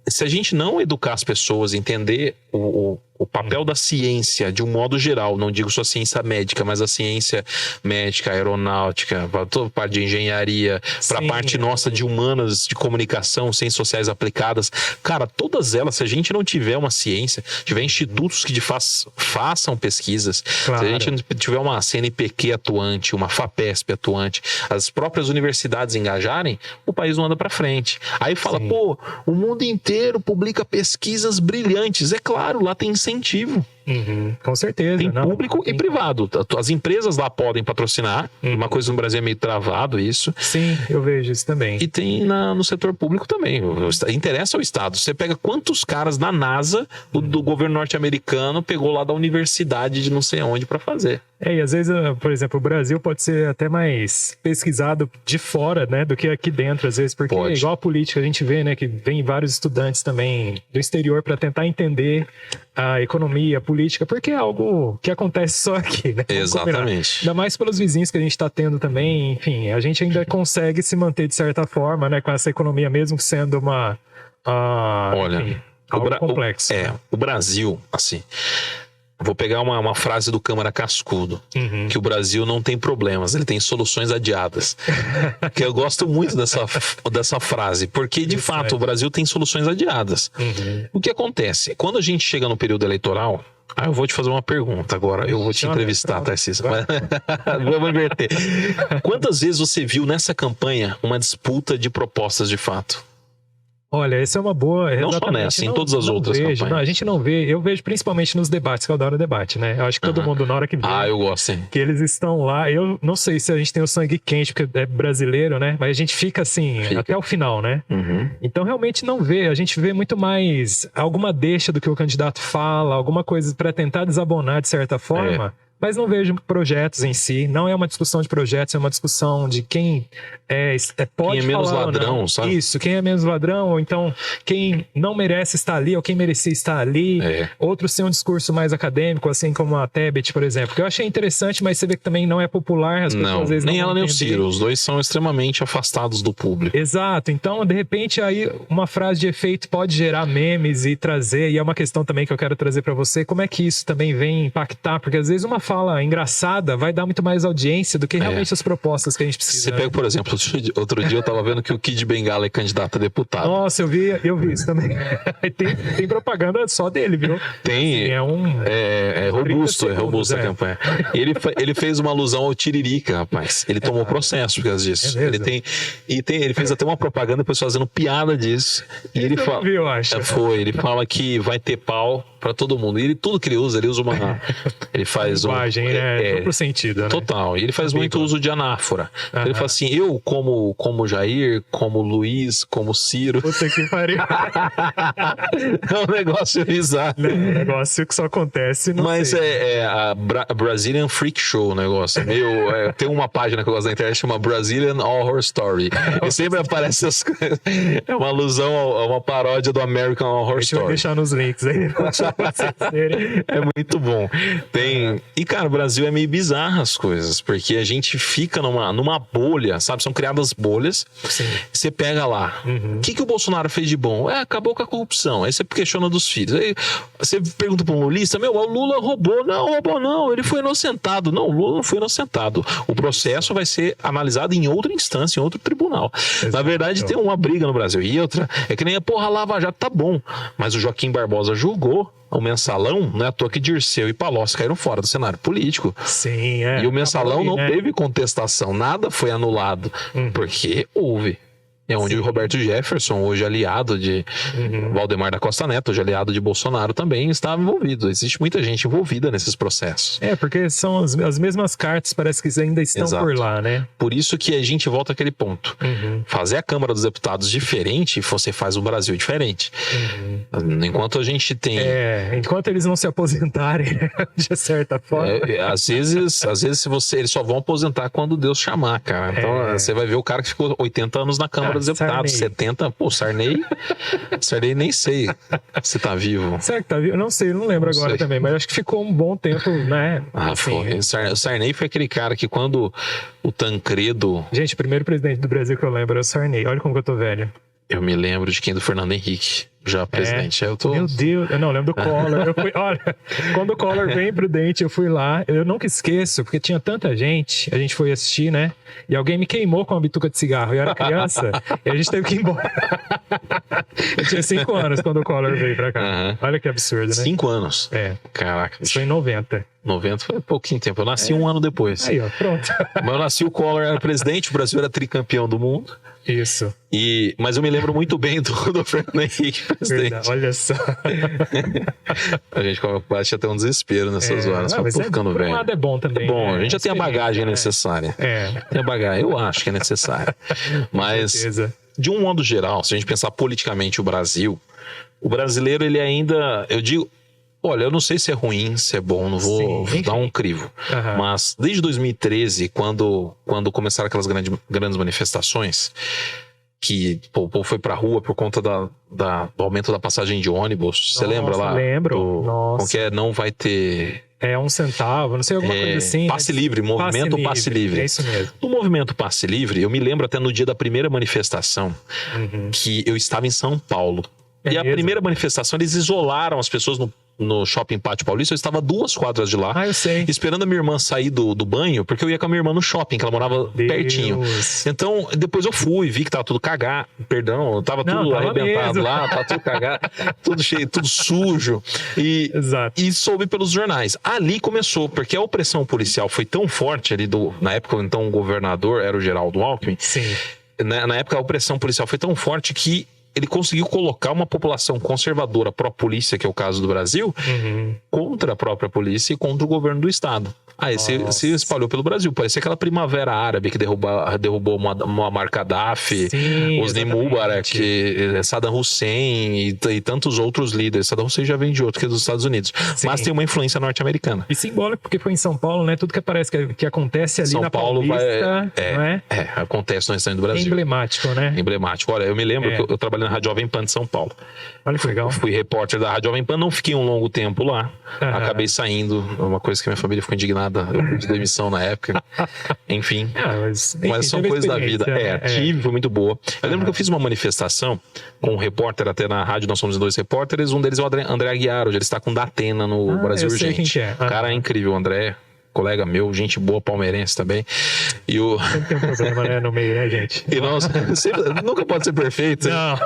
se a gente não educar as pessoas, entender o papel da ciência de um modo geral, não digo só ciência médica, mas a ciência médica, aeronáutica, para toda a parte de engenharia, para a parte nossa de humanas, de comunicação, ciências sociais aplicadas, cara, todas elas, se a gente não tiver uma ciência, tiver institutos que façam pesquisas, se a gente não tiver uma CNPq atuante, uma FAPESP atuante, as próprias universidades engajarem, o país não anda para frente. Aí fala, pô, o mundo inteiro publica pesquisas brilhantes. É claro, lá tem incentivo. Com certeza. Tem público e privado. As empresas lá podem patrocinar. Uma coisa no Brasil é meio travado isso. Sim, eu vejo isso também. E tem no setor público também. Interessa ao Estado. Você pega quantos caras da NASA, do governo norte-americano, pegou lá da universidade de não sei onde para fazer. E às vezes, por exemplo, o Brasil pode ser até mais pesquisado de fora, né, do que aqui dentro, às vezes, porque igual a política, a gente vê, né, que vem vários estudantes também do exterior para tentar entender a economia, a política, porque é algo que acontece só aqui, né? Exatamente. Ainda mais pelos vizinhos que a gente está tendo também, enfim, a gente ainda consegue se manter de certa forma, né, com essa economia, mesmo sendo uma... Olha, algo complexo. O Brasil, assim... Vou pegar uma frase do Câmara Cascudo, que o Brasil não tem problemas, ele tem soluções adiadas. Que eu gosto muito dessa frase, porque de fato o Brasil tem soluções adiadas. O que acontece? Quando a gente chega no período eleitoral, eu vou te fazer uma pergunta agora, eu vou te entrevistar, Tarcísio. Vamos inverter. Quantas vezes você viu nessa campanha uma disputa de propostas de fato? Olha, essa é uma boa... Não só nessa, em todas as outras campanhas. Não, a gente não vê, eu vejo principalmente nos debates, que eu adoro debate, né? Eu acho que todo mundo, na hora que vê... eu gosto, sim. Que eles estão lá, eu não sei se a gente tem o sangue quente, porque é brasileiro, né? Mas a gente fica assim, até o final, né? Então realmente não vê, a gente vê muito mais alguma deixa do que o candidato fala, alguma coisa para tentar desabonar de certa forma... Mas não vejo projetos em si, não é uma discussão de projetos, é uma discussão de quem pode quem é menos falar ladrão, sabe? Isso, quem é menos ladrão, ou então quem não merece estar ali, ou quem merecia estar ali. Outros têm um discurso mais acadêmico, assim como a Tebet, por exemplo, que eu achei interessante, mas você vê que também não é popular, as pessoas às vezes nem não ela nem o entender. Ciro, os dois são extremamente afastados do público. Exato, então de repente aí uma frase de efeito pode gerar memes e trazer, e é uma questão também que eu quero trazer para você, como é que isso também vem impactar, porque às vezes uma fala engraçada vai dar muito mais audiência do que realmente as propostas que a gente precisa. Você pega, por exemplo, outro dia eu tava vendo que o Kid Bengala é candidato a deputado. Nossa, eu vi isso também. tem propaganda só dele, viu? Tem. Assim, é robusto a campanha. Ele fez uma alusão ao Tiririca, rapaz. Ele tomou processo por causa disso. Ele fez até uma propaganda, depois fazendo piada disso. E ele fala, eu acho. Ele fala que vai ter pau pra todo mundo. E tudo que ele usa uma... Ele faz linguagem, duplo sentido, né? Total. E ele faz muito uso de anáfora. Ele fala assim, eu como Jair, como Luiz, como Ciro. Puta que pariu. É um negócio bizarro. É um negócio que só acontece no... Mas a Brazilian Freak Show o negócio. Tem uma página que eu gosto da internet, chama Brazilian Horror Story. E sempre aparece as coisas. É uma alusão a uma paródia do American Horror Story. Deixa eu deixar nos links aí. É muito bom. E cara, o Brasil é meio bizarro as coisas, porque a gente fica numa bolha, sabe? São criadas bolhas. Sim. Você pega lá, o que o Bolsonaro fez de bom? Acabou com a corrupção. Aí você questiona dos filhos. Aí você pergunta para um lulista, o Lula roubou. Não, roubou não, ele foi inocentado. Não, o Lula não foi inocentado. O processo vai ser analisado em outra instância, em outro tribunal. Exato. Na verdade, tem uma briga no Brasil. E outra, é que nem a Lava Jato tá bom, mas o Joaquim Barbosa julgou o Mensalão, não é à toa que Dirceu e Palocci caíram fora do cenário político. Sim, E o Mensalão não teve contestação, nada foi anulado, porque houve. É onde o Roberto Jefferson, hoje aliado de Valdemar da Costa Neto, hoje aliado de Bolsonaro, também estava envolvido. Existe muita gente envolvida nesses processos. Porque são as mesmas cartas, parece que ainda estão por lá, né? Por isso que a gente volta àquele ponto. Fazer a Câmara dos Deputados diferente, você faz o Brasil diferente. Enquanto a gente tem... enquanto eles não se aposentarem, de certa forma. Às vezes eles só vão aposentar quando Deus chamar, cara. Então você vai ver o cara que ficou 80 anos na Câmara dos Deputados, Sarney. 70, Sarney nem sei se tá vivo. Será que tá vivo? Eu não sei, eu não lembro agora também, mas acho que ficou um bom tempo, né? Foi. O Sarney foi aquele cara que quando o Tancredo... Gente, o primeiro presidente do Brasil que eu lembro é o Sarney. Olha como que eu tô velho. Eu me lembro de quem? Do Fernando Henrique, já presidente. Meu Deus, eu não lembro do Collor. Olha, quando o Collor veio prudente, eu fui lá. Eu nunca esqueço, porque tinha tanta gente. A gente foi assistir, né? E alguém me queimou com uma bituca de cigarro. Eu era criança e a gente teve que ir embora. Eu tinha 5 anos quando o Collor veio pra cá. Olha que absurdo, né? 5 anos? Caraca. Isso foi em 90. 90 foi pouquinho tempo. Eu nasci um ano depois. Aí, ó, pronto. Mas eu nasci, o Collor era presidente, o Brasil era tricampeão do mundo. Isso. Mas eu me lembro muito bem do Fernando Henrique, presidente. Verdade, olha só. A gente bate até um desespero nessas horas. Mas tô ficando velho. Por um lado é bom também. É bom, a gente já tem a bagagem necessária. Tem a bagagem, eu acho que é necessária. Mas, de um modo geral, se a gente pensar politicamente o Brasil, o brasileiro, ele ainda, eu digo... Olha, eu não sei se é ruim, se é bom, não vou dar um crivo. Mas desde 2013, quando começaram aquelas grandes manifestações, que o povo foi pra rua por conta do aumento da passagem de ônibus. Você lembra lá? Lembro. Com que não vai ter... 1 centavo, não sei, alguma coisa assim. Passe livre, movimento Passe Livre. É isso mesmo. No movimento Passe Livre, eu me lembro até no dia da primeira manifestação, que eu estava em São Paulo. E a primeira manifestação, eles isolaram as pessoas no Shopping Pátio Paulista. Eu estava a 2 quadras de lá, eu sei. esperando a minha irmã sair do banho, porque eu ia com a minha irmã no shopping, que ela morava pertinho. Então, depois eu fui, vi que tava tudo cagado, tava tudo arrebentado lá, tava tudo cagado, tudo cheio, tudo sujo. E soube pelos jornais. Ali começou, porque a opressão policial foi tão forte ali, na época, então, o governador era o Geraldo Alckmin. Sim. Na época, a opressão policial foi tão forte que ele conseguiu colocar uma população conservadora pró-polícia, que é o caso do Brasil, contra a própria polícia e contra o governo do estado. Aí se espalhou pelo Brasil. Parecia aquela primavera árabe que derrubou Muammar Gaddafi, Hosni Mubarak, Saddam Hussein e tantos outros líderes. Saddam Hussein já vem de outro, que é dos Estados Unidos. Mas tem uma influência norte-americana. E simbólico, porque foi em São Paulo, né? Tudo que parece que acontece ali São na Paulo Paulista, não é? Acontece no restante do Brasil. Emblemático, né? Emblemático. Olha, eu me lembro que eu trabalhei na Rádio Jovem Pan de São Paulo. Olha que legal. Fui repórter da Rádio Jovem Pan, não fiquei um longo tempo lá. Acabei saindo, uma coisa que minha família ficou indignada, eu pedi demissão na época. Enfim. Mas são coisas da vida. Foi muito boa. Eu lembro que eu fiz uma manifestação com um repórter, até na rádio, nós somos 2 repórteres, um deles é o André Aguiar, hoje ele está com Datena no Brasil eu sei Urgente. Quem que é. O cara é incrível, o André. Colega meu, gente boa, palmeirense também. Sempre tem um problema, né, no meio, né, gente? E nós, nunca pode ser perfeito. Não.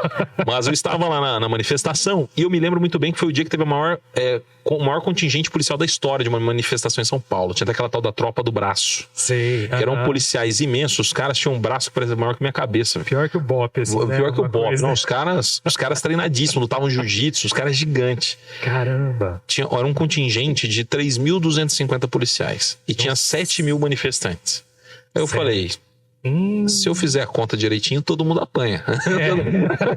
Mas eu estava lá na manifestação e eu me lembro muito bem que foi o dia que teve o maior contingente policial da história de uma manifestação em São Paulo. Tinha até aquela tal da Tropa do Braço. Sim. Que eram policiais imensos. Os caras tinham um braço que parecia maior que minha cabeça. Pior que o Bop, assim, Pior que o Bop. Não, os caras treinadíssimos, lutavam jiu-jitsu, os caras gigantes. Caramba. Era um contingente de 3.250 policiais. E tinha 7.000 manifestantes. Aí eu falei, se eu fizer a conta direitinho, todo mundo apanha.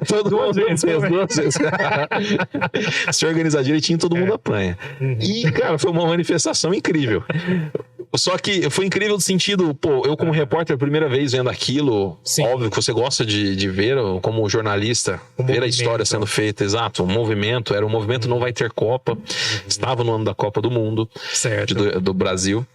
Todo mundo fez 2 vezes. Se organizar direitinho, todo mundo apanha. E, cara, foi uma manifestação incrível. Só que foi incrível no sentido, pô, eu como repórter, a primeira vez vendo aquilo, sim, óbvio que você gosta de ver, como jornalista, ver a história sendo feita, exato, o movimento, era o movimento Não Vai Ter Copa, estava no ano da Copa do Mundo, do Brasil,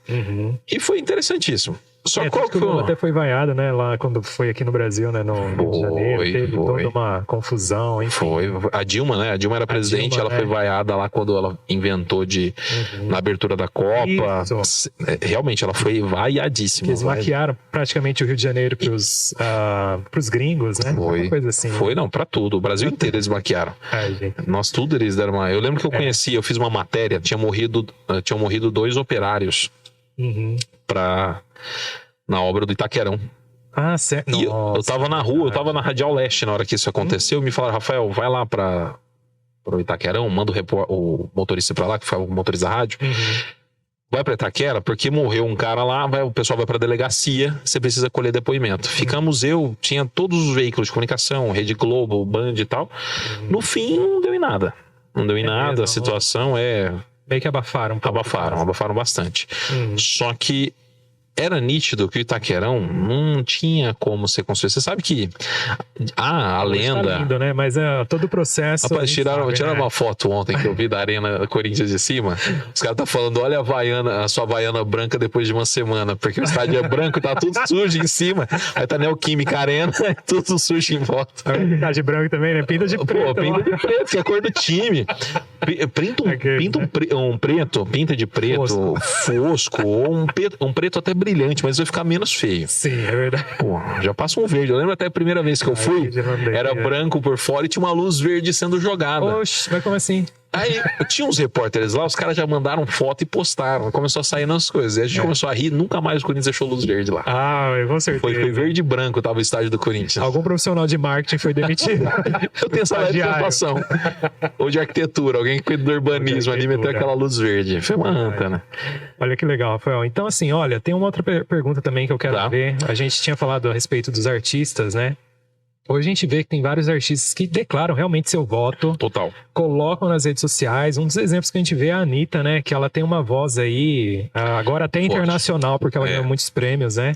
e foi interessantíssimo. Só qual que foi... até foi vaiado, né, lá quando foi aqui no Brasil, né, no Rio de Janeiro, teve toda uma confusão, enfim. Foi, a Dilma, né, a Dilma era presidente, ela foi vaiada lá quando ela inventou na abertura da Copa. Isso. Realmente, ela foi vaiadíssima. Eles maquiaram praticamente o Rio de Janeiro pros gringos, né? Foi, uma coisa assim. Foi, não, pra tudo, o Brasil inteiro eles maquiaram. Ai, gente. Nós tudo eles deram uma... Eu lembro que eu conheci, eu fiz uma matéria, tinham morrido 2 operários na obra do Itaquerão. Ah, certo. E eu tava na rua, eu tava na Radial Leste na hora que isso aconteceu. Me falaram, Rafael, vai lá pro Itaquerão, manda o motorista pra lá, que foi o motorista da rádio. Vai pra Itaquera, porque morreu um cara lá, o pessoal vai pra delegacia, você precisa colher depoimento. Ficamos tinha todos os veículos de comunicação, Rede Globo, Band e tal. No fim, não deu em nada. Não deu em nada, mesmo, a situação meio que abafaram. Abafaram bastante. Só que era nítido que o Itaquerão não tinha como ser construído. Você sabe que a lenda... Tá lindo, né? Mas todo o processo... Rapaz, tiraram uma foto ontem que eu vi da Arena Corinthians de cima. Os caras estão falando, olha a sua Havaiana branca depois de uma semana, porque o estádio é branco, tá tudo sujo em cima. Aí tá Neoquímica Arena, tudo sujo em volta. Tá de branco também, né? Pinta de preto. Pô, pinta de preto, que é a cor do time. Pinta de preto fosco ou um preto até brilhante, mas vai ficar menos feio. Sim, é verdade. Pô, já passa um verde. Eu lembro até a primeira vez que eu fui, era branco por fora e tinha uma luz verde sendo jogada. Oxe, mas como assim? Aí tinha uns repórteres lá, os caras já mandaram foto e postaram. Começou a sair nas coisas. E a gente começou a rir, nunca mais o Corinthians achou luz verde lá. Ah, com certeza. Foi verde e branco, tava o estádio do Corinthians. Algum profissional de marketing foi demitido. Eu tenho essa legislação. Ou de arquitetura, alguém que cuida do urbanismo ali meteu aquela luz verde. Foi uma anta, né? Olha que legal, Rafael. Então, assim, olha, tem uma outra pergunta também que eu quero ver. A gente tinha falado a respeito dos artistas, né? Hoje a gente vê que tem vários artistas que declaram realmente seu voto. Total. Colocam nas redes sociais. Um dos exemplos que a gente vê é a Anitta, né? Que ela tem uma voz aí, agora até internacional, porque ela ganhou muitos prêmios, né?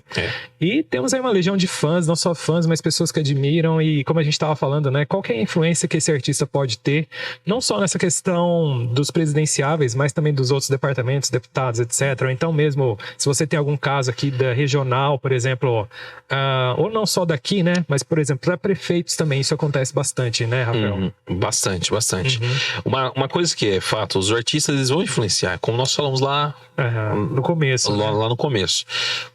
E temos aí uma legião de fãs, não só fãs, mas pessoas que admiram. E como a gente estava falando, né? Qual que é a influência que esse artista pode ter? Não só nessa questão dos presidenciáveis, mas também dos outros departamentos, deputados, etc. Ou então mesmo, se você tem algum caso aqui da regional, por exemplo, ou não só daqui, né? Mas, por exemplo, para prefeitos também isso acontece bastante, né, Rafael? Bastante. Uma coisa que é fato, os artistas eles vão influenciar, como nós falamos lá no começo. Lá no começo.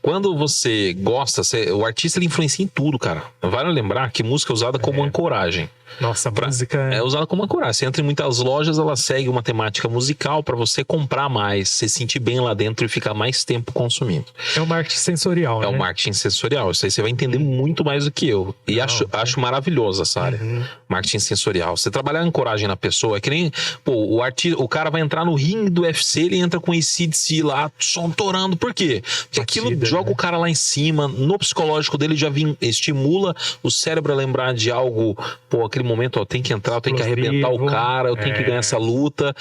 Quando você gosta, o artista ele influencia em tudo, cara. Vale lembrar que música é usada como ancoragem. Nossa, a música é usada como ancoragem. Você entra em muitas lojas, ela segue uma temática musical para você comprar mais, se sentir bem lá dentro e ficar mais tempo consumindo. É o marketing sensorial, né? É o marketing sensorial. Isso aí você vai entender muito mais do que eu. E acho maravilhoso essa área. Marketing sensorial. Você trabalhar a ancoragem na pessoa, é que nem o cara vai entrar no ringue do UFC, ele entra com esse AC lá, som torando. Por quê? Porque aquilo joga o cara lá em cima, no psicológico dele já estimula o cérebro a lembrar de algo, aquele momento, eu tenho que entrar, eu tenho que arrebentar o cara, eu tenho que ganhar essa luta.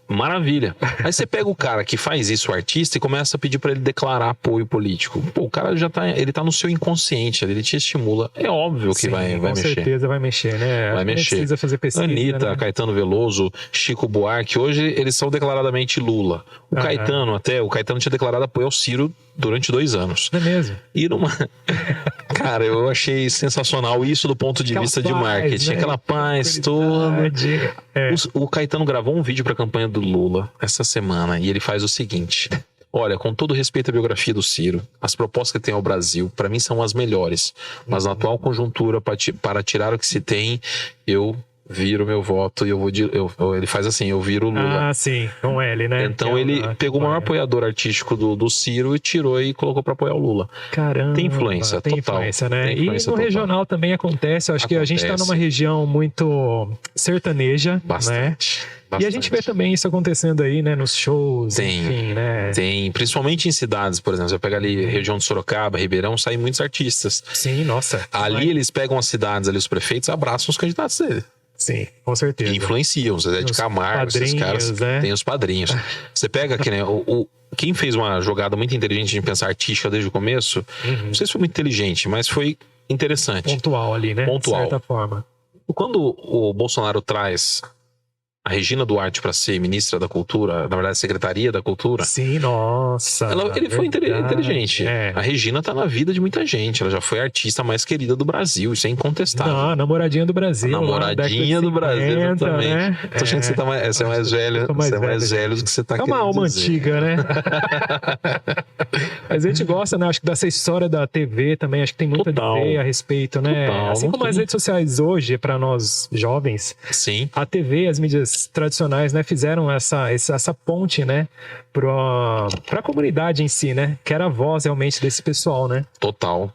Maravilha. Aí você pega o cara que faz isso, o artista, e começa a pedir pra ele declarar apoio político. O cara já tá, ele tá no seu inconsciente, ele te estimula. É óbvio que vai mexer. Com certeza vai mexer, né? Vai mexer. Precisa fazer pesquisa, Anitta, né? Caetano Veloso, Chico Buarque, hoje eles são declaradamente Lula. O Caetano tinha declarado apoio ao Ciro durante 2 anos. Não é mesmo? E Cara, eu achei sensacional isso do ponto de vista de marketing. Né? Aquela paz toda. O Caetano gravou um vídeo pra campanha do Lula essa semana e ele faz o seguinte: olha, com todo respeito à biografia do Ciro, as propostas que tem ao Brasil, para mim são as melhores, mas na atual conjuntura, para tirar o que se tem, eu viro meu voto e ele faz assim, eu viro o Lula. Ah, sim, com L, né? Então ele pegou o maior apoiador artístico do Ciro e tirou e colocou pra apoiar o Lula. Caramba. Tem influência, tem total. Influência, né? Tem influência e no total. regional também acontece. Eu acho que a gente tá numa região muito sertaneja, bastante. né? E a gente vê também isso acontecendo aí, né? Nos shows, enfim, né? Tem, principalmente em cidades, por exemplo. Você pega ali região de Sorocaba, Ribeirão, saem muitos artistas. Sim, nossa. Ali eles pegam as cidades, ali os prefeitos abraçam os candidatos dele. Sim, com certeza. Que influenciam. Zé de Camargo, esses caras. Né? Tem os padrinhos. Você pega que, né, quem fez uma jogada muito inteligente de pensar artística desde o começo, não sei se foi muito inteligente, mas foi interessante. Pontual ali, né? Pontual. De certa forma. Quando o Bolsonaro traz a Regina Duarte para ser ministra da Cultura, na verdade, Secretaria da Cultura. Sim, nossa. Ele foi inteligente. É. A Regina tá na vida de muita gente. Ela já foi a artista mais querida do Brasil, isso é incontestável. Não, a namoradinha do Brasil. Namoradinha do Brasil, exatamente. Né? Tô achando que você é mais velho. Você é mais velho do que você tá querendo dizer. É uma alma antiga, né? Mas a gente gosta, né? Acho que dessa história da TV também, acho que tem muito a dizer a respeito, né? Total. Assim como as redes sociais hoje, para nós jovens, sim, a TV, as mídias tradicionais, né, fizeram essa ponte, né, para a comunidade em si, né, que era a voz realmente desse pessoal, né? Total.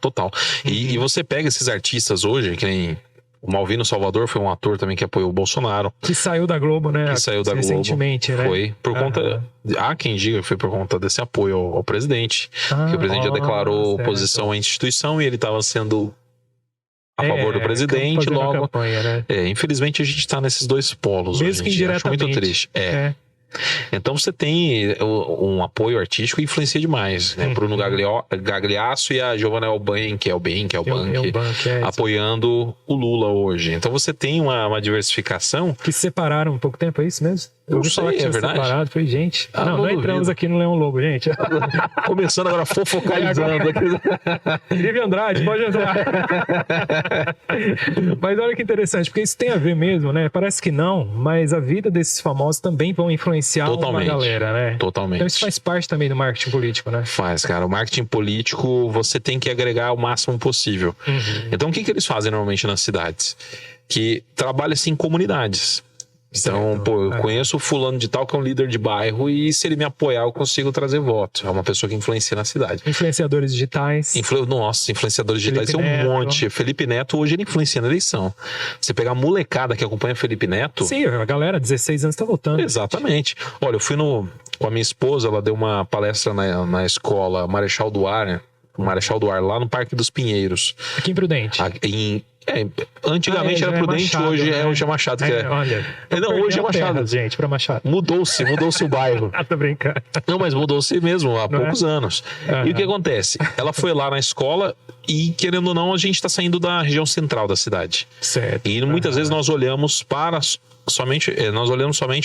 E você pega esses artistas hoje, que nem o Malvino Salvador foi um ator também que apoiou o Bolsonaro. Que saiu da Globo, né? Que saiu da recentemente, Globo. Né? Foi por conta... Há quem diga que foi por conta desse apoio ao presidente. Que o presidente já declarou oposição à instituição e ele estava sendo a favor do presidente, logo. Campanha, né? Infelizmente a gente está nesses dois polos. Mesmo que indiretamente. Acho muito triste. Então você tem um apoio artístico que influencia demais, né? Bruno Gagliasso e a Giovanna Elbank, apoiando o Lula hoje. Então você tem uma diversificação. Que se separaram um pouco tempo, é isso mesmo? Eu ouvi falar que tinha separado. Falei, gente, não entramos aqui no Leão Lobo, gente. Começando agora fofocalizando. Livre Andrade, pode entrar. Mas olha que interessante, porque isso tem a ver mesmo, né? Parece que não, mas a vida desses famosos também vão influenciar uma galera, né? Totalmente. Então isso faz parte também do marketing político, né? Faz, cara. O marketing político, você tem que agregar o máximo possível. Então o que eles fazem normalmente nas cidades? Que trabalha assim em comunidades. Então, eu conheço o fulano de tal que é um líder de bairro e se ele me apoiar eu consigo trazer voto. É uma pessoa que influencia na cidade. Influenciadores digitais. Nossa, influenciadores digitais tem um monte. Felipe Neto hoje ele influencia na eleição. Você pegar a molecada que acompanha Felipe Neto... Sim, a galera, 16 anos, tá votando. Exatamente. Olha, eu fui com a minha esposa, ela deu uma palestra na escola Marechal Duarte, lá no Parque dos Pinheiros. Aqui em Prudente. Antigamente era Prudente, Machado, hoje é o Machado. Olha, hoje é Machado. Terra, gente, para Machado. Mudou-se o bairro. Tô brincando. Não, mas mudou-se mesmo há poucos anos. E o que acontece? Ela foi lá na escola e, querendo ou não, a gente está saindo da região central da cidade. Certo. E muitas vezes nós olhamos somente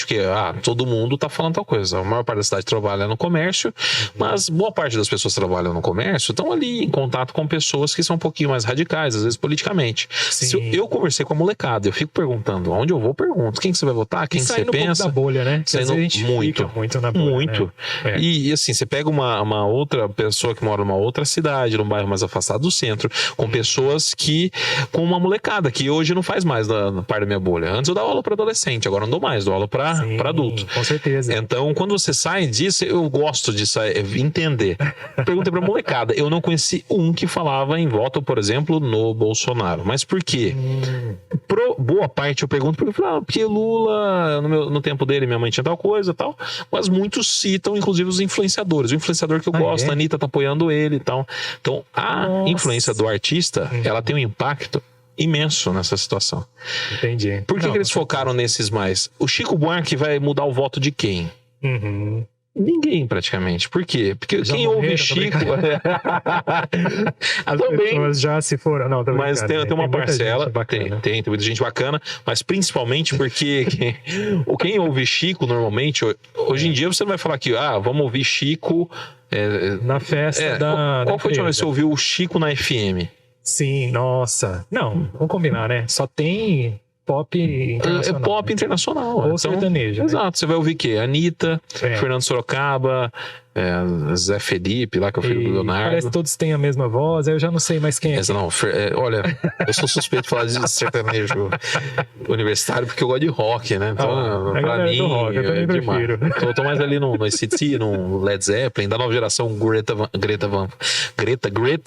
o que? Todo mundo tá falando tal coisa. A maior parte da cidade trabalha no comércio, mas boa parte das pessoas que trabalham no comércio estão ali em contato com pessoas que são um pouquinho mais radicais, às vezes politicamente. Se eu conversei com a molecada, eu fico perguntando, onde eu vou, pergunto, quem que você vai votar, quem que você pensa. Um pouco da bolha, né? Saindo a gente muito na bolha, muito. Né? E assim, você pega uma outra pessoa que mora numa outra cidade, num bairro mais afastado do centro, com pessoas com uma molecada que hoje não faz mais na parte da minha bolha. Antes eu dava aula para adolescente, agora não dou mais, dou aula para adulto. Com certeza. Então, quando você sai disso, eu gosto de entender. Perguntei pra molecada, eu não conheci um que falava em voto, por exemplo, no Bolsonaro. Mas por quê? Boa parte eu pergunto porque Lula, no tempo dele, minha mãe tinha tal coisa e tal, mas muitos citam, inclusive, os influenciadores. O influenciador que eu gosto, a Anitta tá apoiando ele e tal. Então, a influência do artista, ela tem um impacto imenso nessa situação. Entendi. Por que eles focaram nesses mais? O Chico Buarque vai mudar o voto de quem? Ninguém, praticamente. Por quê? Porque quem ouve Chico... As pessoas já se foram. Não, mas tem uma parcela, tem muita gente bacana, mas principalmente porque quem ouve Chico, normalmente, hoje em dia você não vai falar que, vamos ouvir Chico... na festa Qual foi a última vez que você ouviu o Chico na FM? Sim, nossa. Não, vamos combinar, né? Só tem pop internacional. É pop internacional. Ou sertanejo. Exato. Né? Você vai ouvir o quê? Anitta, Fernando Sorocaba, Zé Felipe, lá que é o filho do Leonardo. Parece que todos têm a mesma voz, eu já não sei mais quem é. Não, olha, eu sou suspeito de falar de sertanejo universitário porque eu gosto de rock, né? Então, pra mim, rock, eu também prefiro. Eu tô mais ali no ACDC, no Led Zeppelin, da nova geração Greta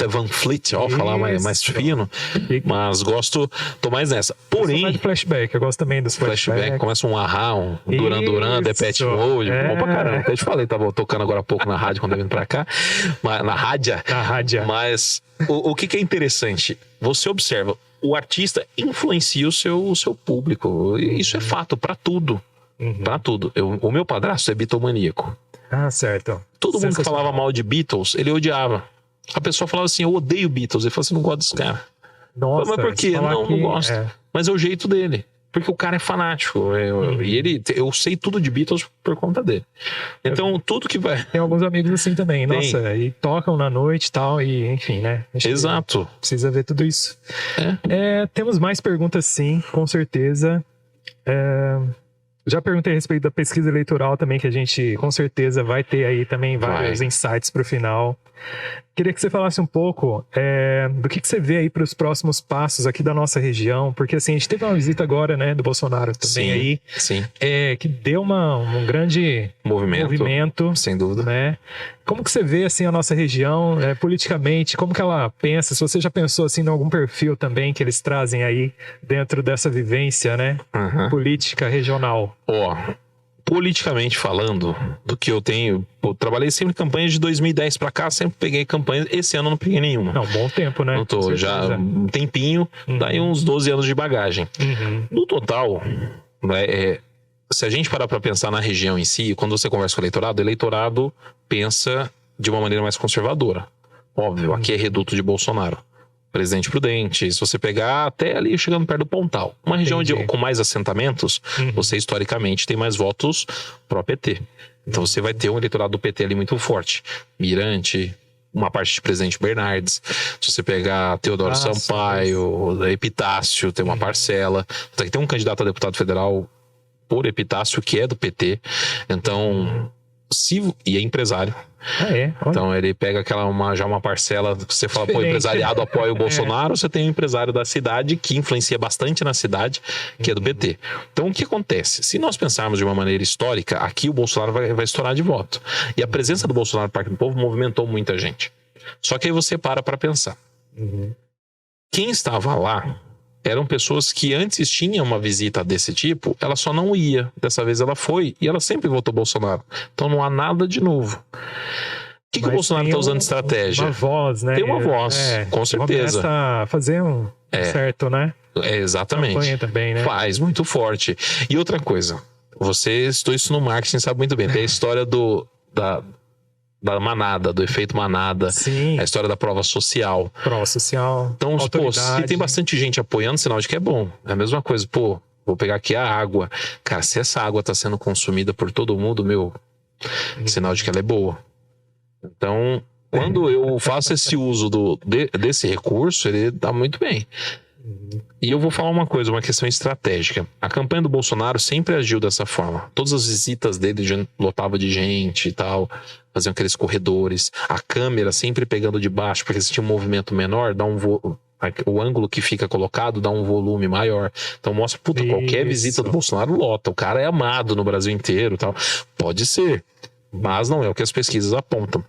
Van Fleet, falar mais fino, tô mais nessa. Porém... Eu de flashback, eu gosto também dos flashbacks. Começa um Ahá, Duran Duran, Depeche Mode, bom pra caramba. Eu te falei, tava tocando agora há pouco na rádio quando eu vim pra cá, na rádio. Mas o que é interessante? Você observa, o artista influencia o seu público. Isso é fato para tudo. Para tudo. O meu padrasto é bitomaníaco. Ah, certo. Todo mundo que falava mal de Beatles, ele odiava. A pessoa falava assim, eu odeio Beatles. Ele falou assim, não gosto desse cara. Nossa, mas por quê? Não gosto. Mas é o jeito dele. Porque o cara é fanático. E eu sei tudo de Beatles por conta dele. Então, tudo que vai... Tem alguns amigos assim também. Nossa, e tocam na noite e tal. E enfim, né? Exato. Precisa ver tudo isso. Temos mais perguntas, sim, com certeza. Já perguntei a respeito da pesquisa eleitoral também, que a gente com certeza vai ter aí também vários insights para o final. Queria que você falasse um pouco do que você vê aí para os próximos passos aqui da nossa região, porque assim, a gente teve uma visita agora, né, do Bolsonaro também aí, que deu um grande movimento, sem dúvida, né? Como que você vê assim a nossa região politicamente, como que ela pensa, se você já pensou assim em algum perfil também que eles trazem aí dentro dessa vivência, né, política regional? Politicamente falando, do que eu tenho, trabalhei sempre em campanhas de 2010 pra cá, sempre peguei campanhas, esse ano eu não peguei nenhuma. Não, bom tempo, né? Não tô, já um tempinho, daí uns 12 anos de bagagem. No total, se a gente parar pra pensar na região em si, quando você conversa com o eleitorado pensa de uma maneira mais conservadora. Óbvio, aqui é reduto de Bolsonaro. Presidente prudente, se você pegar até ali chegando perto do Pontal. Uma região com mais assentamentos, você historicamente tem mais votos pro PT. Então você vai ter um eleitorado do PT ali muito forte. Mirante, uma parte de Presidente Bernardes. Se você pegar Teodoro Sampaio, Epitácio, tem uma parcela. Tem um candidato a deputado federal por Epitácio que é do PT. Então... e é empresário. Então ele pega já uma parcela que você fala, o empresariado apoia o Bolsonaro, você tem um empresário da cidade que influencia bastante na cidade, que é do PT. Então o que acontece? Se nós pensarmos de uma maneira histórica, aqui o Bolsonaro vai estourar de voto. E a presença do Bolsonaro no Parque do Povo movimentou muita gente. Só que aí você para pensar. Quem estava lá eram pessoas que antes tinham uma visita desse tipo, ela só não ia. Dessa vez ela foi e ela sempre votou Bolsonaro. Então não há nada de novo. O que o Bolsonaro está usando de estratégia? Uma voz, né? Tem uma voz, com certeza. Começa a fazer certo, né? Exatamente. Campanha também, né? Faz, muito forte. E outra coisa, você estudou isso no marketing, sabe muito bem. Tem a história da manada, do efeito manada. Sim. A história da prova social. Então, se tem bastante gente apoiando, sinal de que é bom. É a mesma coisa, vou pegar aqui a água. Cara, se essa água está sendo consumida por todo mundo, sinal de que ela é boa. Então, quando eu faço esse uso desse recurso, ele dá muito bem. E eu vou falar uma coisa, uma questão estratégica. A campanha do Bolsonaro sempre agiu dessa forma. Todas as visitas dele lotava de gente e tal, faziam aqueles corredores. A câmera sempre pegando de baixo, porque se tinha um movimento menor, o ângulo que fica colocado dá um volume maior. Então mostra, qualquer visita do Bolsonaro lota. O cara é amado no Brasil inteiro e tal. Pode ser, mas não é o que as pesquisas apontam.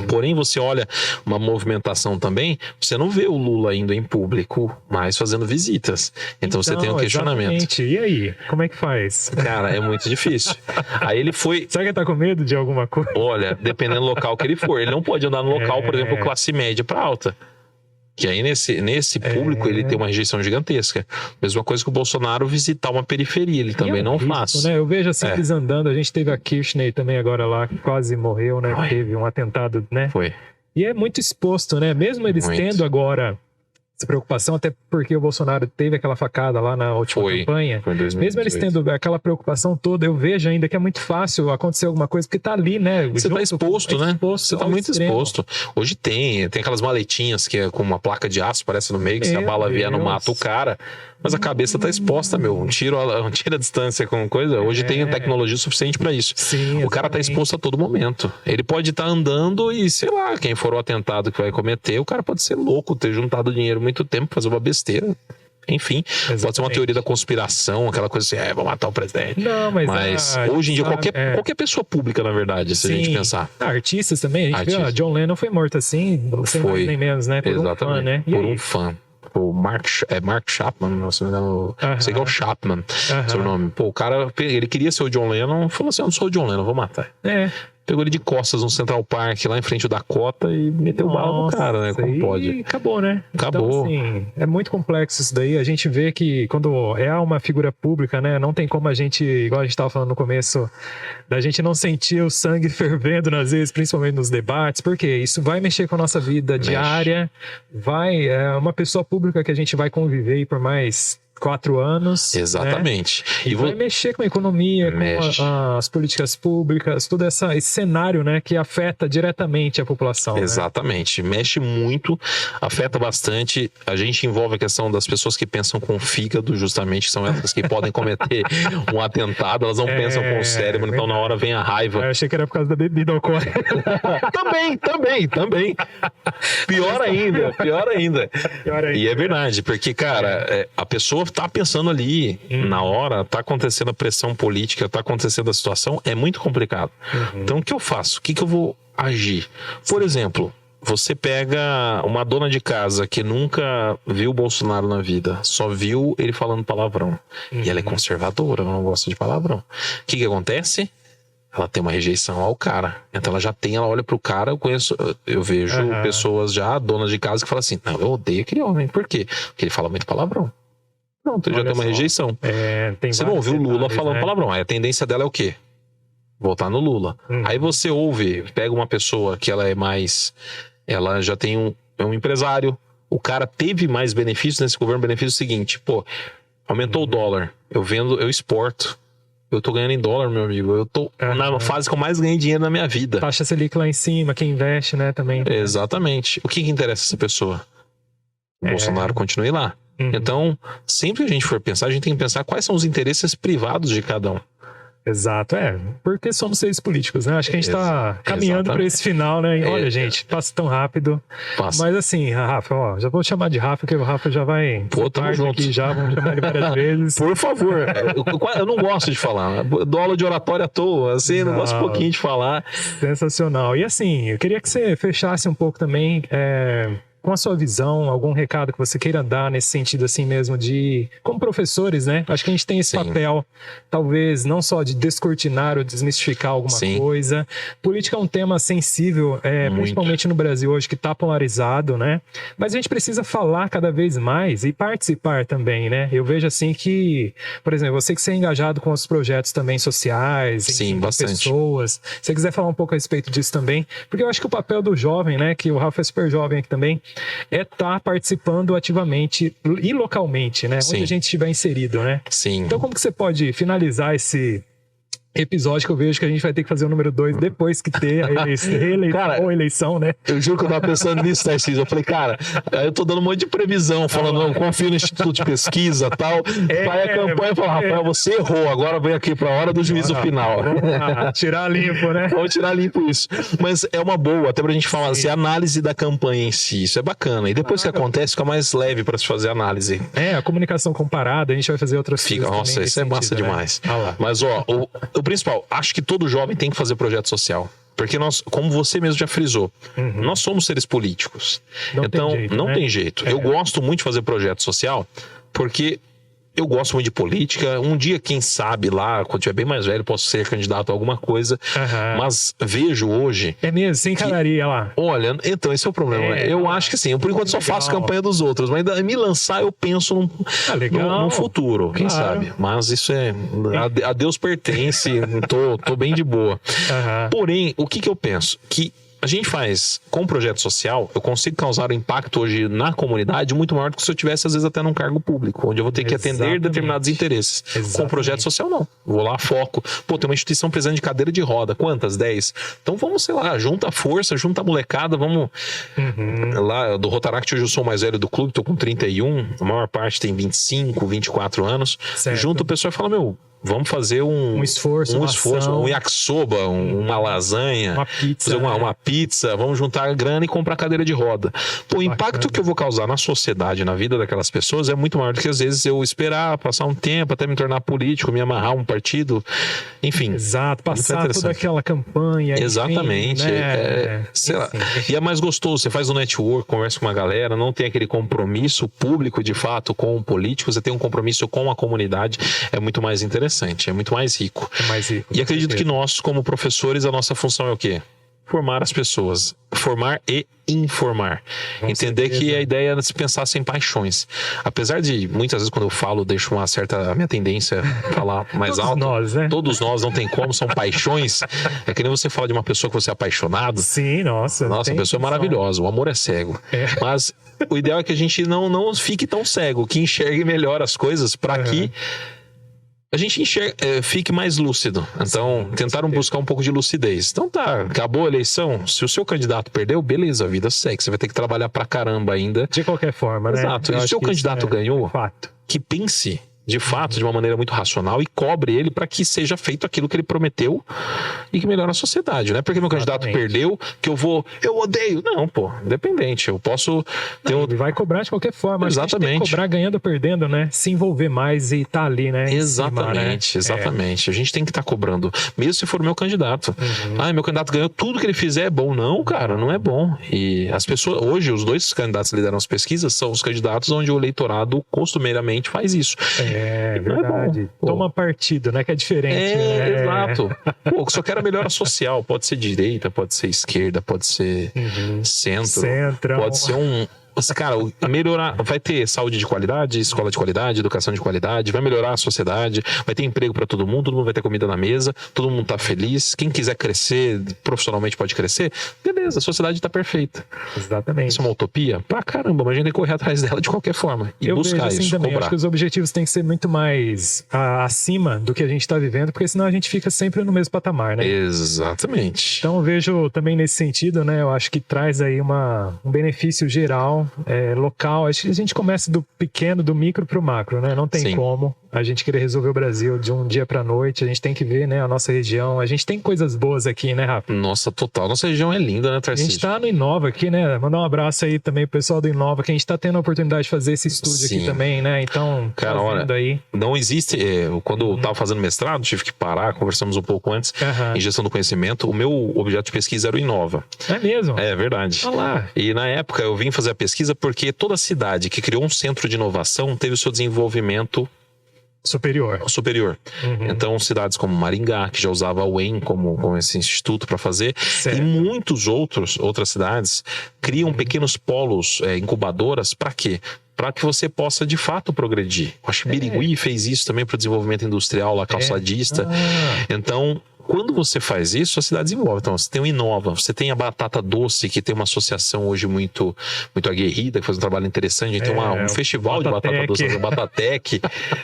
Porém, você olha uma movimentação também, você não vê o Lula indo em público, mas fazendo visitas. Então você tem um questionamento. Exatamente. E aí? Como é que faz? Cara, é muito difícil. Aí ele foi... Será que ele tá com medo de alguma coisa? Olha, dependendo do local que ele for. Ele não pode andar no local, por exemplo, classe média para alta. Que aí nesse público ele tem uma rejeição gigantesca. Mesma coisa que o Bolsonaro visitar uma periferia, ele também não faz. Né? Eu vejo assim eles andando, a gente teve a Kirchner também agora lá, que quase morreu, né? Teve um atentado, né? Foi. E é muito exposto, né? Mesmo eles tendo agora essa preocupação, até porque o Bolsonaro teve aquela facada lá na última campanha. Foi em 2018. Mesmo eles tendo aquela preocupação toda, eu vejo ainda que é muito fácil acontecer alguma coisa, porque tá ali, né? Você tá exposto, né? Você tá muito exposto. Hoje tem aquelas maletinhas que é com uma placa de aço, parece no meio, que se a bala vier no mato o cara, mas a cabeça tá exposta, um tiro a distância com coisa. Hoje tem tecnologia suficiente para isso. Sim, o cara tá exposto a todo momento. Ele pode estar andando e, sei lá, quem for o atentado que vai cometer, o cara pode ser louco, ter juntado dinheiro muito tempo, fazer uma besteira. Enfim, pode ser uma teoria da conspiração, aquela coisa assim, vou matar o presidente. Não, mas hoje em dia, qualquer pessoa pública, na verdade, se a gente pensar. Artistas também, a gente viu, John Lennon foi morto assim, sem mais nem menos, né? Por exatamente. Um fã, né? Um fã. O Mark Chapman, se não me engano, sei que é o Chapman, seu nome. O cara, ele queria ser o John Lennon, falou assim, eu não sou o John Lennon, vou matar. pegou ele de costas no Central Park, lá em frente ao Dakota, e meteu bala no cara, né? Como pode? Acabou, né? Acabou. Então, assim, é muito complexo isso daí. A gente vê que quando é uma figura pública, né? Não tem como a gente, igual a gente estava falando no começo, da gente não sentir o sangue fervendo às vezes, principalmente nos debates, porque isso vai mexer com a nossa vida diária, é uma pessoa pública que a gente vai conviver aí por mais 4 anos. Exatamente. Né? E vai mexer com a economia, com as políticas públicas, todo esse cenário, né, que afeta diretamente a população. Exatamente. Né? Mexe muito, afeta bastante. A gente envolve a questão das pessoas que pensam com o fígado, justamente, são essas que podem cometer um atentado, elas não pensam com o cérebro, então na hora vem a raiva. Eu achei que era por causa da bebida alcoólica. também. Pior ainda. E é verdade, porque, cara, a pessoa tá pensando ali na hora, tá acontecendo a pressão política, tá acontecendo a situação, é muito complicado. Então o que eu faço? O que eu vou agir? Por exemplo, você pega uma dona de casa que nunca viu o Bolsonaro na vida, só viu ele falando palavrão. E ela é conservadora, ela não gosta de palavrão. O que acontece? Ela tem uma rejeição ao cara. Então ela olha pro cara, eu vejo pessoas já, donas de casa, que falam assim, não, eu odeio aquele homem. Por quê? Porque ele fala muito palavrão. Pronto, já tem uma rejeição. Você não ouviu o Lula falando palavrão. Aí a tendência dela é o quê? Votar no Lula. Aí você pega uma pessoa que ela é mais... Ela já tem um empresário. O cara teve mais benefícios nesse governo. Benefício seguinte, aumentou o dólar. Eu exporto. Eu tô ganhando em dólar, meu amigo. Eu tô na fase que eu mais ganhei dinheiro na minha vida. Taxa Selic lá em cima, quem investe, né, também. Exatamente. O que interessa essa pessoa? O Bolsonaro continue lá. Então, sempre que a gente for pensar, a gente tem que pensar quais são os interesses privados de cada um. Exato, porque somos seres políticos, né? Acho que a gente tá caminhando para esse final, né? E olha, gente, passa tão rápido. Mas assim, Rafa, já vou chamar de Rafa, que o Rafa já vai... Tamo junto. Aqui já, vamos chamar ele várias vezes. Por favor, eu não gosto de falar. Dou aula de oratória à toa, assim, não gosto um pouquinho de falar. Sensacional. E assim, eu queria que você fechasse um pouco também... com a sua visão, algum recado que você queira dar nesse sentido assim mesmo de... Como professores, né? Acho que a gente tem esse papel, talvez, não só de descortinar ou desmistificar alguma coisa. Política é um tema sensível, principalmente no Brasil hoje, que está polarizado, né? Mas a gente precisa falar cada vez mais e participar também, né? Eu vejo assim que, por exemplo, você que é engajado com os projetos também sociais, sim, bastante. Pessoas. Se você quiser falar um pouco a respeito disso também, porque eu acho que o papel do jovem, né? Que o Rafa é super jovem aqui também, estar participando ativamente e localmente, né? Onde a gente estiver inserido, né? Sim. Então, como que você pode finalizar esse episódio que eu vejo que a gente vai ter que fazer o número 2 depois que ter a eleição, né? Eu juro que eu tava pensando nisso, Tarcísio. Eu falei, cara, eu tô dando um monte de previsão, falando, não, confio no Instituto de Pesquisa e tal. Vai a campanha e fala, Rafael, você errou, agora vem aqui pra hora do juízo final. Tirar limpo, né? Vamos tirar limpo isso. Mas é uma boa, até pra gente falar assim, a análise da campanha em si, isso é bacana. E depois que acontece, fica mais leve pra se fazer a análise. A comunicação comparada, a gente vai fazer outras coisas. Nossa, isso é massa demais. Mas, o principal, acho que todo jovem tem que fazer projeto social. Porque nós, como você mesmo já frisou, nós somos seres políticos. Não tem jeito. Eu gosto muito de fazer projeto social porque eu gosto muito de política. Um dia, quem sabe lá, quando tiver bem mais velho, posso ser candidato a alguma coisa. Mas vejo hoje... É mesmo? Você encararia lá? Olha, então esse é o problema. Eu acho que sim. Eu, por enquanto, só faço campanha dos outros. Mas ainda me lançar, eu penso no futuro. Quem sabe? Mas isso a Deus pertence. Tô bem de boa. Porém, o que eu penso? Que a gente faz com um projeto social, eu consigo causar um impacto hoje na comunidade muito maior do que se eu tivesse, às vezes, até num cargo público, onde eu vou ter que atender determinados interesses. Com o projeto social, não. Vou lá, foco. Tem uma instituição precisando de cadeira de roda. Quantas? 10? Então vamos, sei lá, junta a força, junta a molecada, vamos... Lá, do Rotaract, hoje eu sou o mais velho do clube, tô com 31, a maior parte tem 25, 24 anos. Junta o pessoal e fala, vamos fazer um esforço, um yakisoba, uma lasanha, uma pizza, fazer uma pizza, vamos juntar grana e comprar cadeira de roda. O impacto que eu vou causar na sociedade, na vida daquelas pessoas é muito maior do que às vezes eu esperar, passar um tempo até me tornar político, me amarrar um partido, enfim. Exato, passar toda aquela campanha. Exatamente. Enfim, né? Sei lá. E é mais gostoso, você faz um network, conversa com uma galera, não tem aquele compromisso público de fato com o político, você tem um compromisso com a comunidade, é muito mais interessante. interessante, é muito mais rico. É mais rico. E acredito que nós, como professores, a nossa função é o quê? Formar as pessoas. Formar e informar. Com Entender certeza. Que a ideia é se pensar sem paixões. Apesar de, muitas vezes, quando eu falo, deixo a minha tendência a falar mais alto. Nós, né? Todos nós, não tem como, são paixões. É que nem você fala de uma pessoa que você é apaixonado. Sim, nossa. Nossa, a pessoa é maravilhosa, o amor é cego. Mas o ideal é que a gente não fique tão cego, que enxergue melhor as coisas para que a gente fique mais lúcido. Então, tentaram buscar um pouco de lucidez. Então tá, acabou a eleição. Se o seu candidato perdeu, beleza, a vida segue. Você vai ter que trabalhar pra caramba ainda. De qualquer forma, né? Exato. E se o seu candidato ganhou, que pense de fato, de uma maneira muito racional e cobre ele para que seja feito aquilo que ele prometeu e que melhore a sociedade. Não é porque meu candidato perdeu que eu odeio. Não, pô, independente. Eu posso ter Ele vai cobrar de qualquer forma. Exatamente. A gente tem que cobrar ganhando ou perdendo, né? Se envolver mais e tá ali, né? Exatamente, cima, né? exatamente. A gente tem que estar cobrando, mesmo se for meu candidato. Meu candidato ganhou, tudo que ele fizer é bom. Não, cara, não é bom. E as pessoas, hoje, os dois candidatos que lideram as pesquisas são os candidatos onde o eleitorado costumeiramente faz isso. É verdade. Toma partido, né? Que é diferente. Né? Exato. Pô, só quero a melhora social. Pode ser direita, pode ser esquerda, pode ser centro. Pode ser cara, melhorar, vai ter saúde de qualidade, escola de qualidade, educação de qualidade, vai melhorar a sociedade, vai ter emprego para todo mundo vai ter comida na mesa, todo mundo tá feliz, quem quiser crescer profissionalmente pode crescer, beleza, a sociedade tá perfeita. Exatamente. Isso é uma utopia? Pra caramba, mas a gente tem que correr atrás dela de qualquer forma e buscar vejo assim isso, também. cobrar. Acho que os objetivos têm que ser muito mais acima do que a gente tá vivendo, porque senão a gente fica sempre no mesmo patamar, né? Exatamente. Então eu vejo também nesse sentido, né? Eu acho que traz aí um benefício geral, local. Acho que a gente começa do pequeno, do micro pro macro, né? Não tem como a gente querer resolver o Brasil de um dia pra noite. A gente tem que ver, né, a nossa região. A gente tem coisas boas aqui, né, Rafa? Nossa, total. Nossa região é linda, né, Tarcísio? A gente tá no Inova aqui, né? Mandar um abraço aí também pro pessoal do Inova, que a gente tá tendo a oportunidade de fazer esse estúdio aqui também, né? Então, cara, olha, aí. Não existe... quando eu tava fazendo mestrado, tive que parar, conversamos um pouco antes, em gestão do conhecimento. O meu objeto de pesquisa era o Inova. É mesmo? É verdade. Olha lá. E na época eu vim fazer a pesquisa porque toda cidade que criou um centro de inovação teve o seu desenvolvimento superior. Então, cidades como Maringá, que já usava o EM como esse instituto para fazer, e muitos outras cidades criam pequenos polos, incubadoras, para quê? Para que você possa, de fato, progredir. Acho que Birigui fez isso também para o desenvolvimento industrial, lá calçadista. Então, quando você faz isso, a cidade desenvolve. Então, você tem o Inova, você tem a Batata Doce, que tem uma associação hoje muito aguerrida, que faz um trabalho interessante. A gente tem um festival de batata doce, a Batatec.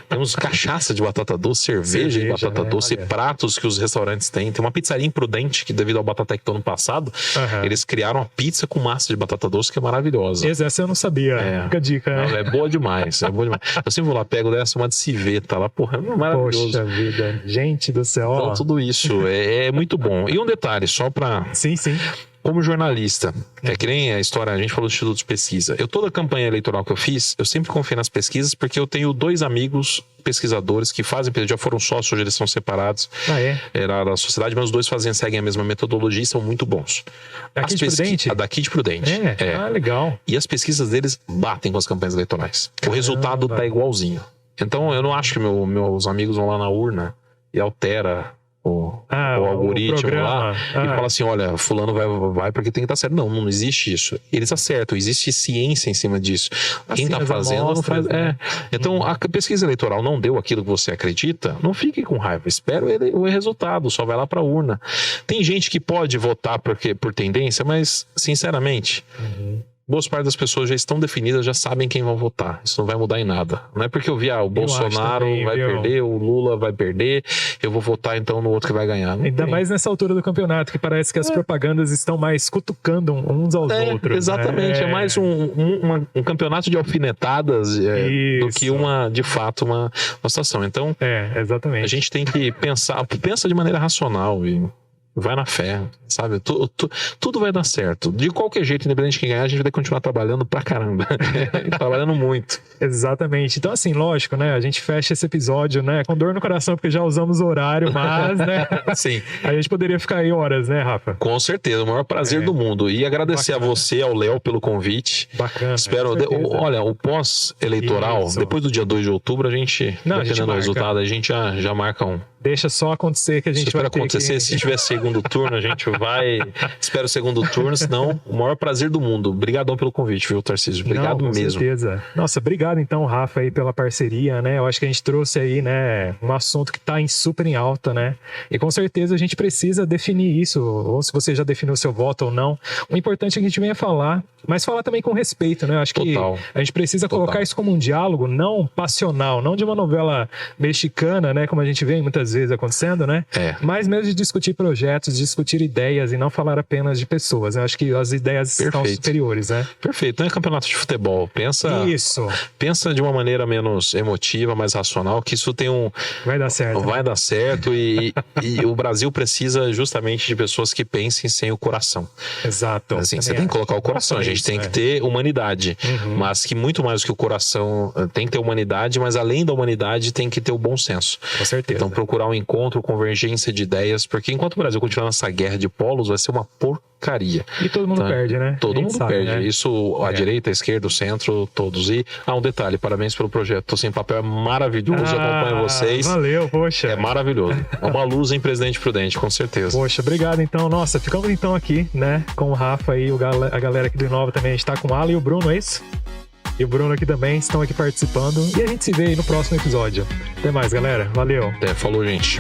Temos cachaça de batata doce, cerveja de batata doce, pratos que os restaurantes têm. Tem uma pizzaria imprudente, que devido ao Batatec do ano passado, eles criaram uma pizza com massa de batata doce, que é maravilhosa. Essa eu não sabia. Fica a dica, né? É boa demais, Eu sempre vou lá, pego dessa, uma de civeta lá, porra, é maravilhoso. Poxa vida, gente do céu. Então, tudo isso é muito bom. E um detalhe, só pra... Sim. Como jornalista, é que nem a história, a gente falou do Instituto de Pesquisa. Toda a campanha eleitoral que eu fiz, eu sempre confiei nas pesquisas, porque eu tenho 2 amigos pesquisadores que fazem, já foram sócios, hoje eles são separados da sociedade, mas os 2 seguem a mesma metodologia e são muito bons. Daqui de Prudente? Daqui de Prudente. Legal. E as pesquisas deles batem com as campanhas eleitorais. O resultado tá igualzinho. Então, eu não acho que meus amigos vão lá na urna e altera o algoritmo lá e fala assim, olha, fulano vai porque tem que estar certo. Não existe isso. Eles acertam, existe ciência em cima disso. Quem está fazendo não faz. Então, a pesquisa eleitoral não deu aquilo que você acredita, não fique com raiva. Espera o resultado, só vai lá para a urna. Tem gente que pode votar por tendência, mas, sinceramente... Boas partes das pessoas já estão definidas, já sabem quem vão votar. Isso não vai mudar em nada. Não é porque eu vi, o Bolsonaro vai perder, o Lula vai perder, eu vou votar então no outro que vai ganhar. Ainda mais nessa altura do campeonato, que parece que as propagandas estão mais cutucando uns aos outros. Exatamente, é mais um campeonato de alfinetadas do que de fato uma situação. Então, exatamente. A gente tem que pensa de maneira racional e vai na fé, sabe? Tudo vai dar certo. De qualquer jeito, independente de quem ganhar, a gente vai continuar trabalhando pra caramba. Trabalhando muito. Exatamente. Então, assim, lógico, né? A gente fecha esse episódio, né? Com dor no coração, porque já usamos o horário, mas, né? Sim. A gente poderia ficar aí horas, né, Rafa? Com certeza, o maior prazer do mundo. E agradecer a você, ao Léo, pelo convite. Bacana. Espero. Olha, o pós-eleitoral, depois do dia 2 de outubro, a gente, dependendo do resultado, a gente já marca um. Deixa só acontecer que a gente vai ter acontecer. Se tiver segundo turno, a gente vai. Espero o segundo turno, senão, o maior prazer do mundo. Obrigadão pelo convite, viu, Tarcísio? Obrigado mesmo. Com certeza. Nossa, obrigado então, Rafa, aí pela parceria, né? Eu acho que a gente trouxe aí, né, um assunto que tá super em alta, né? E com certeza a gente precisa definir isso, ou se você já definiu seu voto ou não. O importante é que a gente venha falar, mas falar também com respeito, né? Eu acho que a gente precisa colocar isso como um diálogo não passional, não de uma novela mexicana, né? Como a gente vê muitas vezes acontecendo, né? Mas mesmo de discutir projetos, discutir ideias e não falar apenas de pessoas. Eu acho que as ideias estão superiores, né? Perfeito. Não é campeonato de futebol. Pensa de uma maneira menos emotiva, mais racional, que isso tem vai dar certo. Vai dar certo e o Brasil precisa justamente de pessoas que pensem sem o coração. Exato. Assim, você tem que colocar o coração. A gente tem que ter humanidade. Mas que muito mais do que o coração tem que ter humanidade, mas além da humanidade tem que ter o bom senso. Com certeza. Então procurar um encontro, convergência de ideias, porque enquanto o Brasil continuar nessa guerra de polos, vai ser uma porcaria. E todo mundo perde, né? Todo mundo perde. Né? Isso, a direita, a esquerda, o centro, todos. E, um detalhe, parabéns pelo projeto. Tô Sem Papel, é maravilhoso, acompanho vocês. Valeu, poxa. É maravilhoso. É uma luz em Presidente Prudente, com certeza. Poxa, obrigado então. Nossa, ficamos então aqui, né, com o Rafa e a galera aqui do Inova também. A gente tá com o Alan e o Bruno, é isso? E o Bruno aqui também estão aqui participando. E a gente se vê aí no próximo episódio. Até mais, galera. Valeu. Falou, gente.